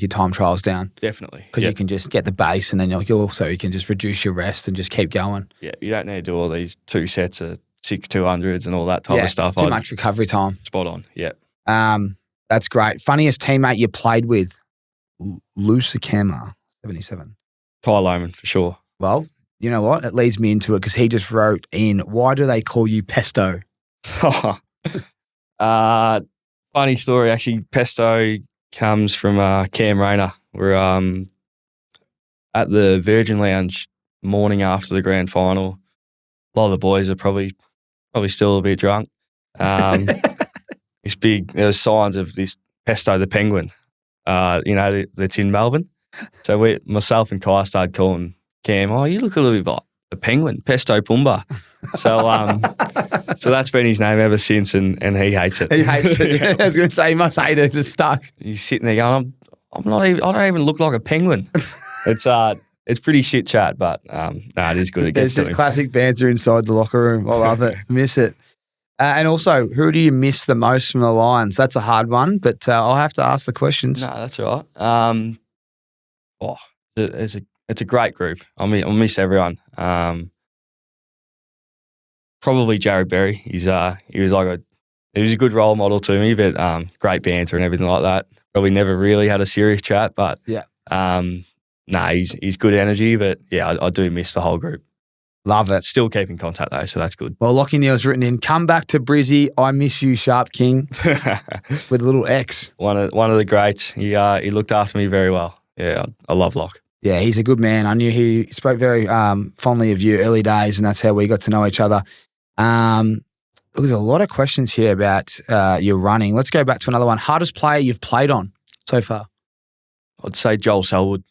time trials down. Definitely. Because you can just get the base and then you can just reduce your rest and just keep going. Yeah, you don't need to do all these 2 sets of 6 200s and all that type of stuff. Too much recovery time. Spot on, yeah. That's great. Funniest teammate you played with? Lusakema, 77. Kyle Lohman, for sure. Well, you know what? It leads me into it because he just wrote in, why do they call you Pesto? Funny story, actually. Pesto comes from Cam Rayner. We're at the Virgin Lounge morning after the grand final. A lot of the boys are probably still a bit drunk. It's big. There were signs of this Pesto the penguin. That's in Melbourne. So myself and Kai started calling Cam, "Oh, you look a little bit like a penguin, Pesto Pumba." So that's been his name ever since, and he hates it. He hates it. I was going to say, he must hate it. It's stuck. He's sitting there going, I don't even look like a penguin. It's pretty shit chat, but it is good. It gets just classic banter inside the locker room. I love it. Miss it. And also, who do you miss the most from the Lions? That's a hard one, but I'll have to ask the questions. No, that's all right. It's a great group. I miss everyone. Probably Jared Berry. He was a good role model to me, but great banter and everything like that. Probably never really had a serious chat, but he's good energy. But yeah, I do miss the whole group. Love it. Still keep in contact though, so that's good. Well, Lockie Neal's written in, come back to Brizzy. I miss you, Sharp King, with a little X. One of the greats. He looked after me very well. Yeah, I love Lock. Yeah, he's a good man. I knew he spoke very fondly of you early days, and that's how we got to know each other. There's a lot of questions here about your running. Let's go back to another one. Hardest player you've played on so far? I'd say Joel Selwood.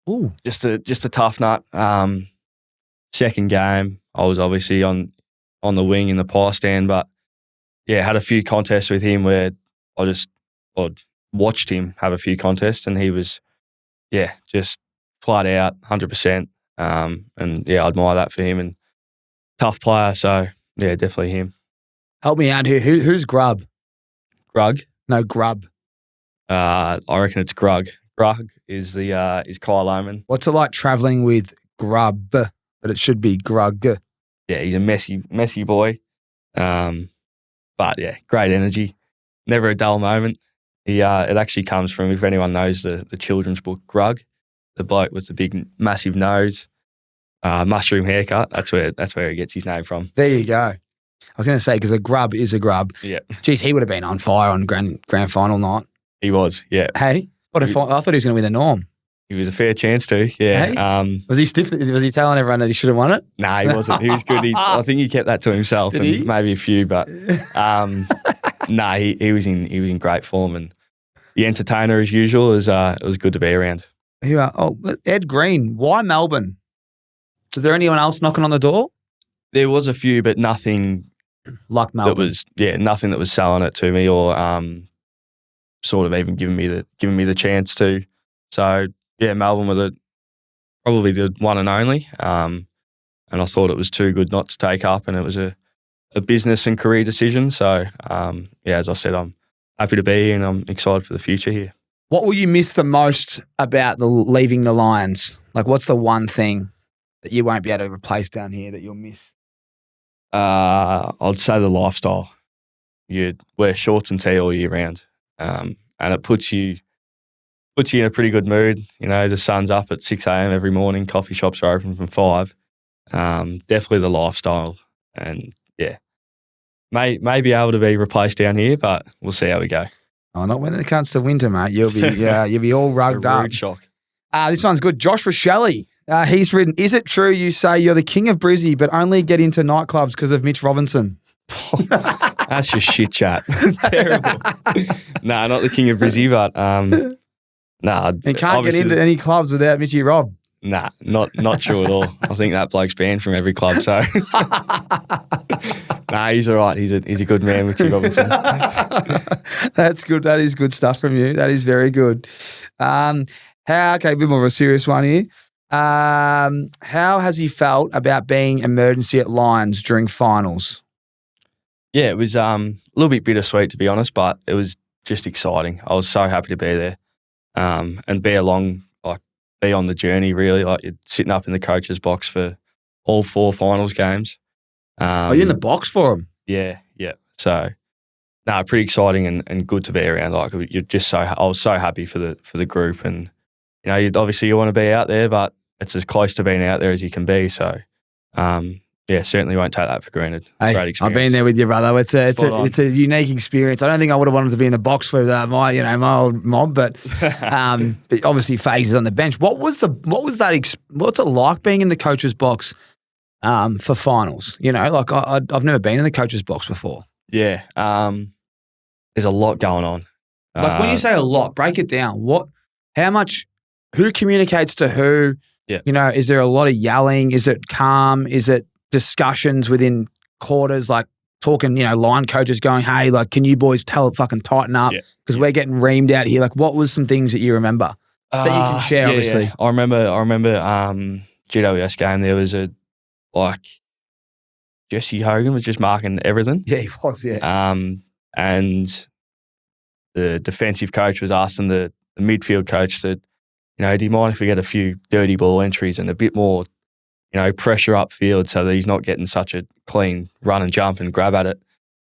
Ooh, just a tough nut. second game, I was obviously on the wing in the pie stand, but yeah, had a few contests with him where I watched him have a few contests, and he was, just flat out 100%. And yeah, I admire that for him, and tough player. So yeah, definitely him. Help me out here. Who's Grub? Grug? No, Grub. I reckon it's Grug. Grug is Kyle Oman. What's it like traveling with Grub? But it should be Grug. Yeah, he's a messy boy. But yeah, great energy. Never a dull moment. It actually comes from, if anyone knows the children's book Grug, the bloke with the big massive nose, mushroom haircut. That's where he gets his name from. There you go. I was going to say, because a grub is a grub. Yeah. Geez, he would have been on fire on grand final night. He was, yeah. Hey, I thought he was going to win the norm. He was a fair chance to, yeah. Hey? Was he stiff? Was he telling everyone that he should have won it? No, he wasn't. He was good. I think he kept that to himself. Did and he? Maybe a few, but no, he was in great form, and the entertainer as usual. It was good to be around. Ed Green. Why Melbourne? Was there anyone else knocking on the door? There was a few, but nothing like Melbourne. Nothing that was selling it to me or sort of even giving me the chance to. So yeah, Melbourne were probably the one and only, and I thought it was too good not to take up, and it was a business and career decision. So as I said, I'm happy to be here, and I'm excited for the future here. What will you miss the most about leaving the Lions? Like, what's the one thing that you won't be able to replace down here that you'll miss? I'd say the lifestyle. You wear shorts and tee all year round, and it puts you in a pretty good mood. You know, the sun's up at 6 a.m. every morning. Coffee shops are open from 5. Definitely the lifestyle, and yeah, may be able to be replaced down here, but we'll see how we go. Oh, not when it comes to winter, mate. You'll be all rugged up. Rude shock. This one's good. Josh Rochelle. He's written, is it true you say you're the king of Brizzy but only get into nightclubs because of Mitch Robinson? That's just shit chat. Terrible. No, not the king of Brizzy, but And can't get into any clubs without Mitchy Rob. Nah, not true at all. I think that bloke's banned from every club. So, nah, he's all right. He's a good man, Mitchy Robinson. That's good. That is good stuff from you. That is very good. Okay, a bit more of a serious one here. How has he felt about being emergency at Lions during finals? Yeah, it was a little bit bittersweet, to be honest, but it was just exciting. I was so happy to be there and be on the journey, really. Like, you're sitting up in the coach's box for all 4 finals games. Are you in the box for him? Yeah. So, no, pretty exciting and good to be around. Like, I was so happy for the group, and you know, you want to be out there, but it's as close to being out there as you can be. So, certainly won't take that for granted. Hey, great experience. I've been there with you, brother. It's a unique experience. I don't think I would have wanted to be in the box for my old mob, but obviously phases on the bench. What's it like being in the coach's box for finals? You know, like I've never been in the coach's box before. Yeah, there's a lot going on. Like, when you say a lot, break it down. How much? Who communicates to who? Yeah. You know, is there a lot of yelling? Is it calm? Is it discussions within quarters, like talking, line coaches going, hey, like, can you boys fucking tighten up? Because we're getting reamed out here. Like, what was some things that you remember that you can share, obviously? Yeah. I remember GWS game, there was Jesse Hogan was just marking everything. Yeah, he was, yeah. And the defensive coach was asking the midfield coach that, do you mind if we get a few dirty ball entries and a bit more, pressure upfield so that he's not getting such a clean run and jump and grab at it.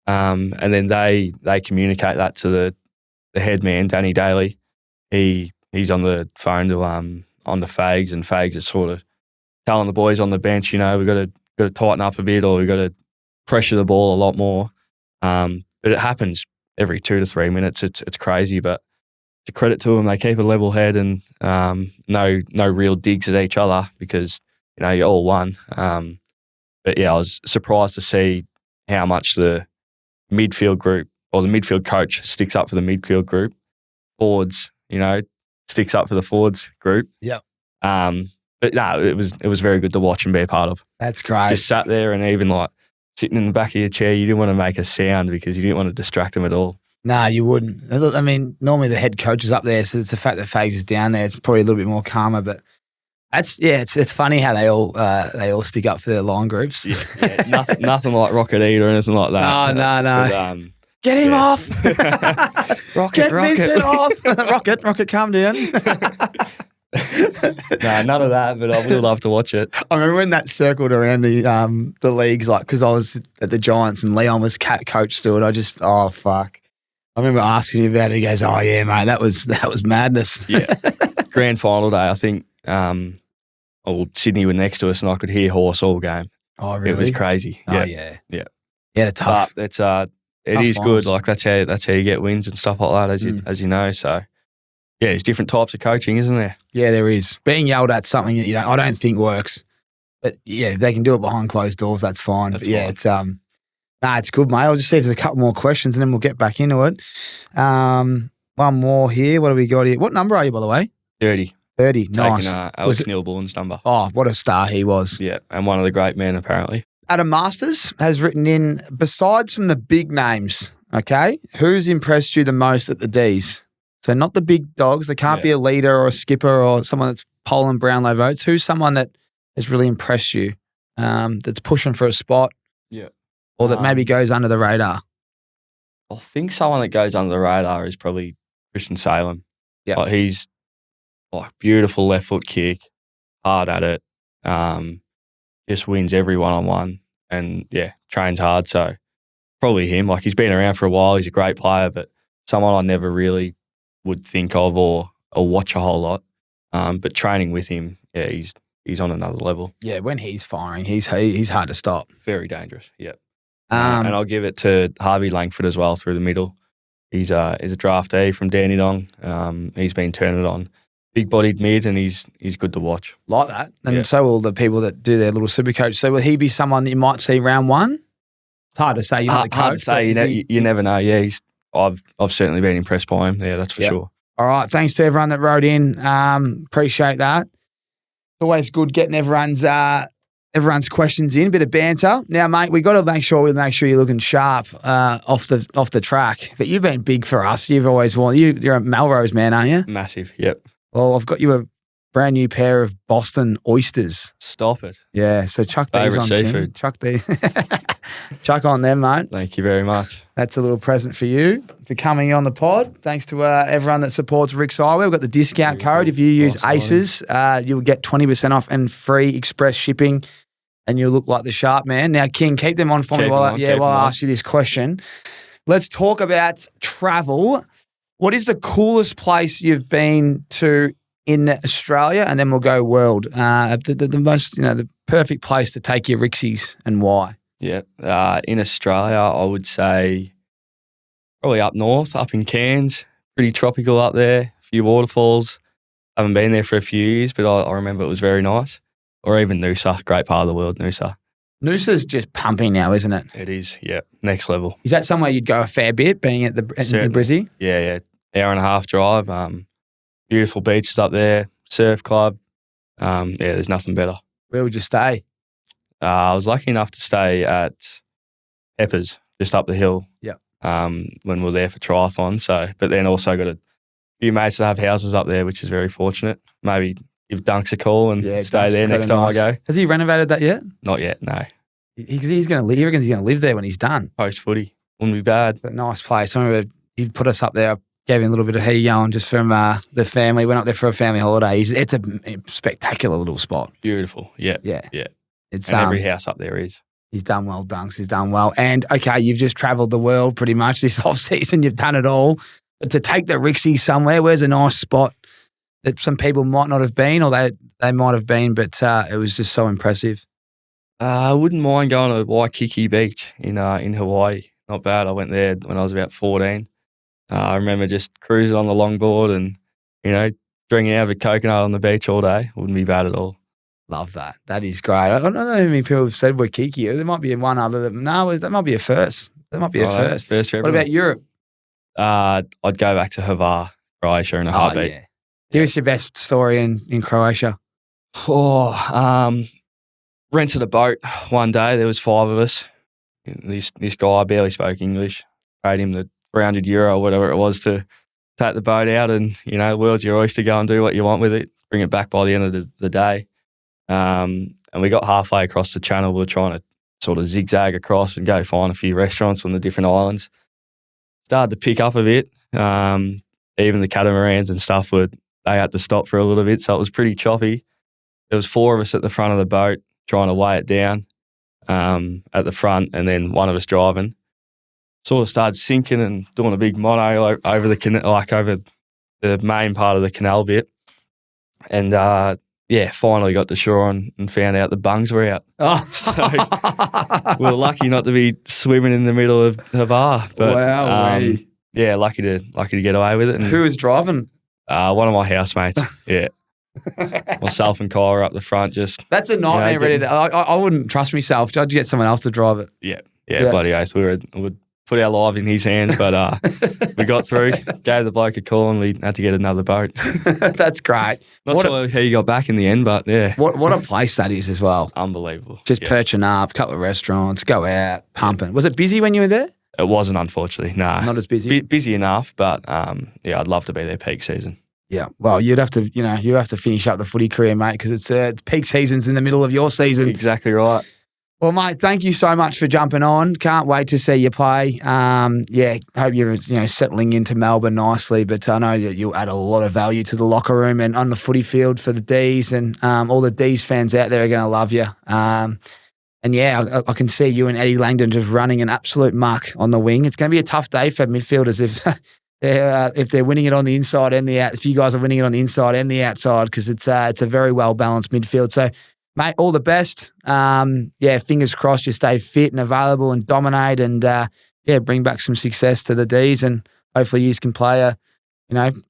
And then they communicate that to the head man, Danny Daly. He's on the phone to on the Fags, and Fags is sort of telling the boys on the bench, we've got to tighten up a bit, or we've got to pressure the ball a lot more. But it happens every 2 to 3 minutes. It's crazy, but to credit to them, they keep a level head and no real digs at each other because you're all one. But yeah, I was surprised to see how much the midfield group or the midfield coach sticks up for the midfield group. Forwards, sticks up for the forwards group. Yeah. But no, it was very good to watch and be a part of. That's great. Just sat there and even like sitting in the back of your chair, you didn't want to make a sound because you didn't want to distract them at all. No, you wouldn't. Look, I mean, normally the head coach is up there, so it's the fact that Fags is down there. It's probably a little bit more calmer, but it's funny how they all stick up for their line groups. Yeah, nothing like Rocket Eat or anything like that. No. Get him off. Rocket. Get Vincent off. Rocket, calm down. No, none of that, but I would love to watch it. I remember when that circled around the leagues, like, because I was at the Giants and Leon was coach still, and fuck. I remember asking him about it. He goes, "Oh yeah, mate, that was madness." Yeah, grand final day. I think Sydney were next to us, and I could hear horse all game. Oh really? It was crazy. Oh yeah. Yeah, tough. But it is good. Like that's how you get wins and stuff like that, as you know. So yeah, there's different types of coaching, isn't there? Yeah, there is. Being yelled at something that I don't think works. But yeah, if they can do it behind closed doors, that's fine. But yeah, fine. It's good, mate. I'll just see if there's a couple more questions and then we'll get back into it. One more here. What do we got here? What number are you, by the way? 30. 30. Nice. Taking Alex Neilborn's number. Oh, what a star he was. Yeah, and one of the great men, apparently. Adam Masters has written in, besides from the big names, okay, who's impressed you the most at the Ds? So not the big dogs. There can't be a leader or a skipper or someone that's polling Brownlow votes. Who's someone that has really impressed you, that's pushing for a spot? Yeah. Or that maybe goes under the radar? I think someone that goes under the radar is probably Christian Salem. Yeah. Like he's like beautiful left foot kick, hard at it, just wins every one-on-one and, trains hard. So probably him. Like he's been around for a while. He's a great player, but someone I never really would think of or watch a whole lot. But training with him, he's on another level. Yeah, when he's firing, he's hard to stop. Very dangerous, yeah. And I'll give it to Harvey Langford as well through the middle. He's a draftee from Dandenong. He's been turning it on. Big-bodied mid, and he's good to watch. Like that. And so will the people that do their little super coach. So will he be someone that you might see round one? It's hard to say. You're not the coach. Hard to say. You never know. Yeah, I've certainly been impressed by him. Yeah, that's for sure. All right. Thanks to everyone that wrote in. Appreciate that. It's always good getting everyone's questions in. A bit of banter. Now, mate, we got to make sure you're looking sharp off the track. But you've been big for us. You've always wanted. You're a Melrose man, aren't you? Massive. Yep. Well, I've got you a brand new pair of Boston oysters. Stop it. Yeah. So chuck these on. Seafood. Chuck on them, mate. Thank you very much. That's a little present for you for coming on the pod. Thanks to everyone that supports RIXX Eyewear. We've got the discount code. If you use ACES, you'll get 20% off and free express shipping, and you'll look like the sharp man. Now, King, keep them on for me while I ask you this question. Let's talk about travel. What is the coolest place you've been to in Australia? And then we'll go world. The most, the perfect place to take your RIXXies and why? Yeah. In Australia, I would say probably up north, up in Cairns. Pretty tropical up there. A few waterfalls. I haven't been there for a few years, but I remember it was very nice. Or even Noosa, great part of the world, Noosa. Noosa's just pumping now, isn't it? It is, yeah. Next level. Is that somewhere you'd go a fair bit, being at the Brizzy? Yeah. Hour and a half drive. Beautiful beaches up there. Surf club. There's nothing better. Where would you stay? I was lucky enough to stay at Peppers, just up the hill. Yeah. When we were there for triathlon. So, but then also got a few mates that have houses up there, which is very fortunate. Maybe give Dunks a call and stay there next time I go. Has he renovated that yet? Not yet, no. He reckons he's going to live there when he's done. Post footy. Wouldn't be bad. It's a nice place. I remember he put us up there. Gave him a little bit of heat going just from the family. Went up there for a family holiday. It's a spectacular little spot. Beautiful. Yeah. It's every house up there is. He's done well, Dunks. He's done well. And okay, you've just travelled the world pretty much this off season. You've done it all. But to take the RIXXies somewhere, where's a nice spot that some people might not have been, or they might have been, but it was just so impressive. I wouldn't mind going to Waikiki Beach in Hawaii. Not bad. I went there when I was about 14. I remember just cruising on the longboard and, drinking out of a coconut on the beach all day. Wouldn't be bad at all. Love that. That is great. I don't know how many people have said Waikiki. There might be one other that might be a first. That might be a first. First for what everyone. about Europe? I'd go back to Hvar, Croatia in a heartbeat. Yeah. Give us your best story in Croatia. Rented a boat one day. There was 5 of us. This guy barely spoke English. Paid him the €300 or whatever it was to take the boat out, and the world's your oyster. Go and do what you want with it. Bring it back by the end of the day. And we got halfway across the channel. We were trying to sort of zigzag across and go find a few restaurants on the different islands. Started to pick up a bit. Even the catamarans and stuff they had to stop for a little bit, so it was pretty choppy. There was 4 of us at the front of the boat trying to weigh it down at the front, and then one of us driving. Sort of started sinking and doing a big mono over over the main part of the canal bit. And finally got to shore and found out the bungs were out. Oh. So we were lucky not to be swimming in the middle of Havard. But, wow. Lucky to get away with it. And, Who was driving? one of my housemates. Yeah. Myself and Kyle were up the front. That's a nightmare. I wouldn't trust myself. I'd get someone else to drive it. Yeah. Bloody oath. We would put our life in his hands, but we got through, gave the bloke a call, and we had to get another boat. That's great. Not sure how you got back in the end, but yeah. What a place that is as well. Unbelievable. Just perching up, a couple of restaurants, go out, pumping. Was it busy when you were there? It wasn't, unfortunately. No. Not as busy? Busy enough, but I'd love to be there peak season. Yeah, well, you'd have to finish up the footy career, mate, because it's peak season's in the middle of your season. Exactly right. Well, mate, thank you so much for jumping on. Can't wait to see you play. Hope you're settling into Melbourne nicely. But I know that you'll add a lot of value to the locker room and on the footy field for the D's, and all the D's fans out there are going to love you. I can see you and Eddie Langdon just running an absolute muck on the wing. It's going to be a tough day for midfielders if they're winning it on the inside and the out. If you guys are winning it on the inside and the outside, because it's a very well balanced midfield. So, mate, all the best. Fingers crossed you stay fit and available and dominate, and bring back some success to the D's, and hopefully you can play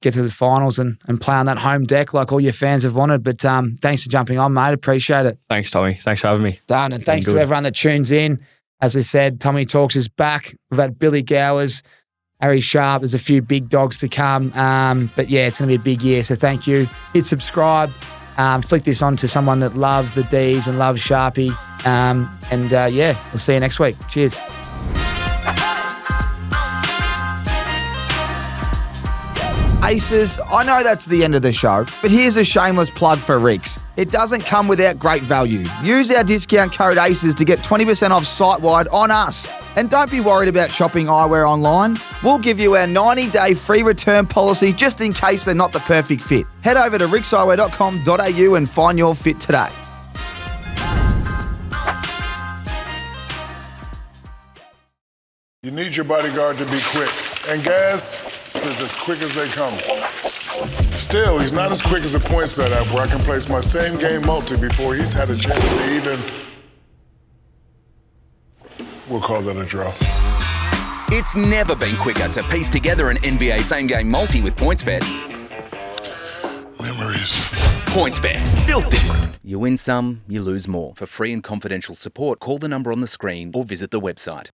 get to the finals and play on that home deck like all your fans have wanted. But thanks for jumping on, mate. Appreciate it. Thanks, Tommy. Thanks for having me. Done. And thanks to everyone that tunes in. As I said, Tommy Talks is back. We've had Billy Gowers, Harry Sharp. There's a few big dogs to come. But it's going to be a big year. So thank you. Hit subscribe. Flick this on to someone that loves the D's and loves Sharpie. We'll see you next week. Cheers. Aces, I know that's the end of the show, but here's a shameless plug for RIXX. It doesn't come without great value. Use our discount code ACES to get 20% off site-wide on us. And don't be worried about shopping eyewear online. We'll give you our 90-day free return policy just in case they're not the perfect fit. Head over to rixeyewear.com.au and find your fit today. You need your bodyguard to be quick. And Gaz is as quick as they come. Still, he's not as quick as a PointsBet app where I can place my same game multi before he's had a chance to even... We'll call that a draw. It's never been quicker to piece together an NBA same-game multi with PointsBet. Memories. PointsBet, built different. You win some, you lose more. For free and confidential support, call the number on the screen or visit the website.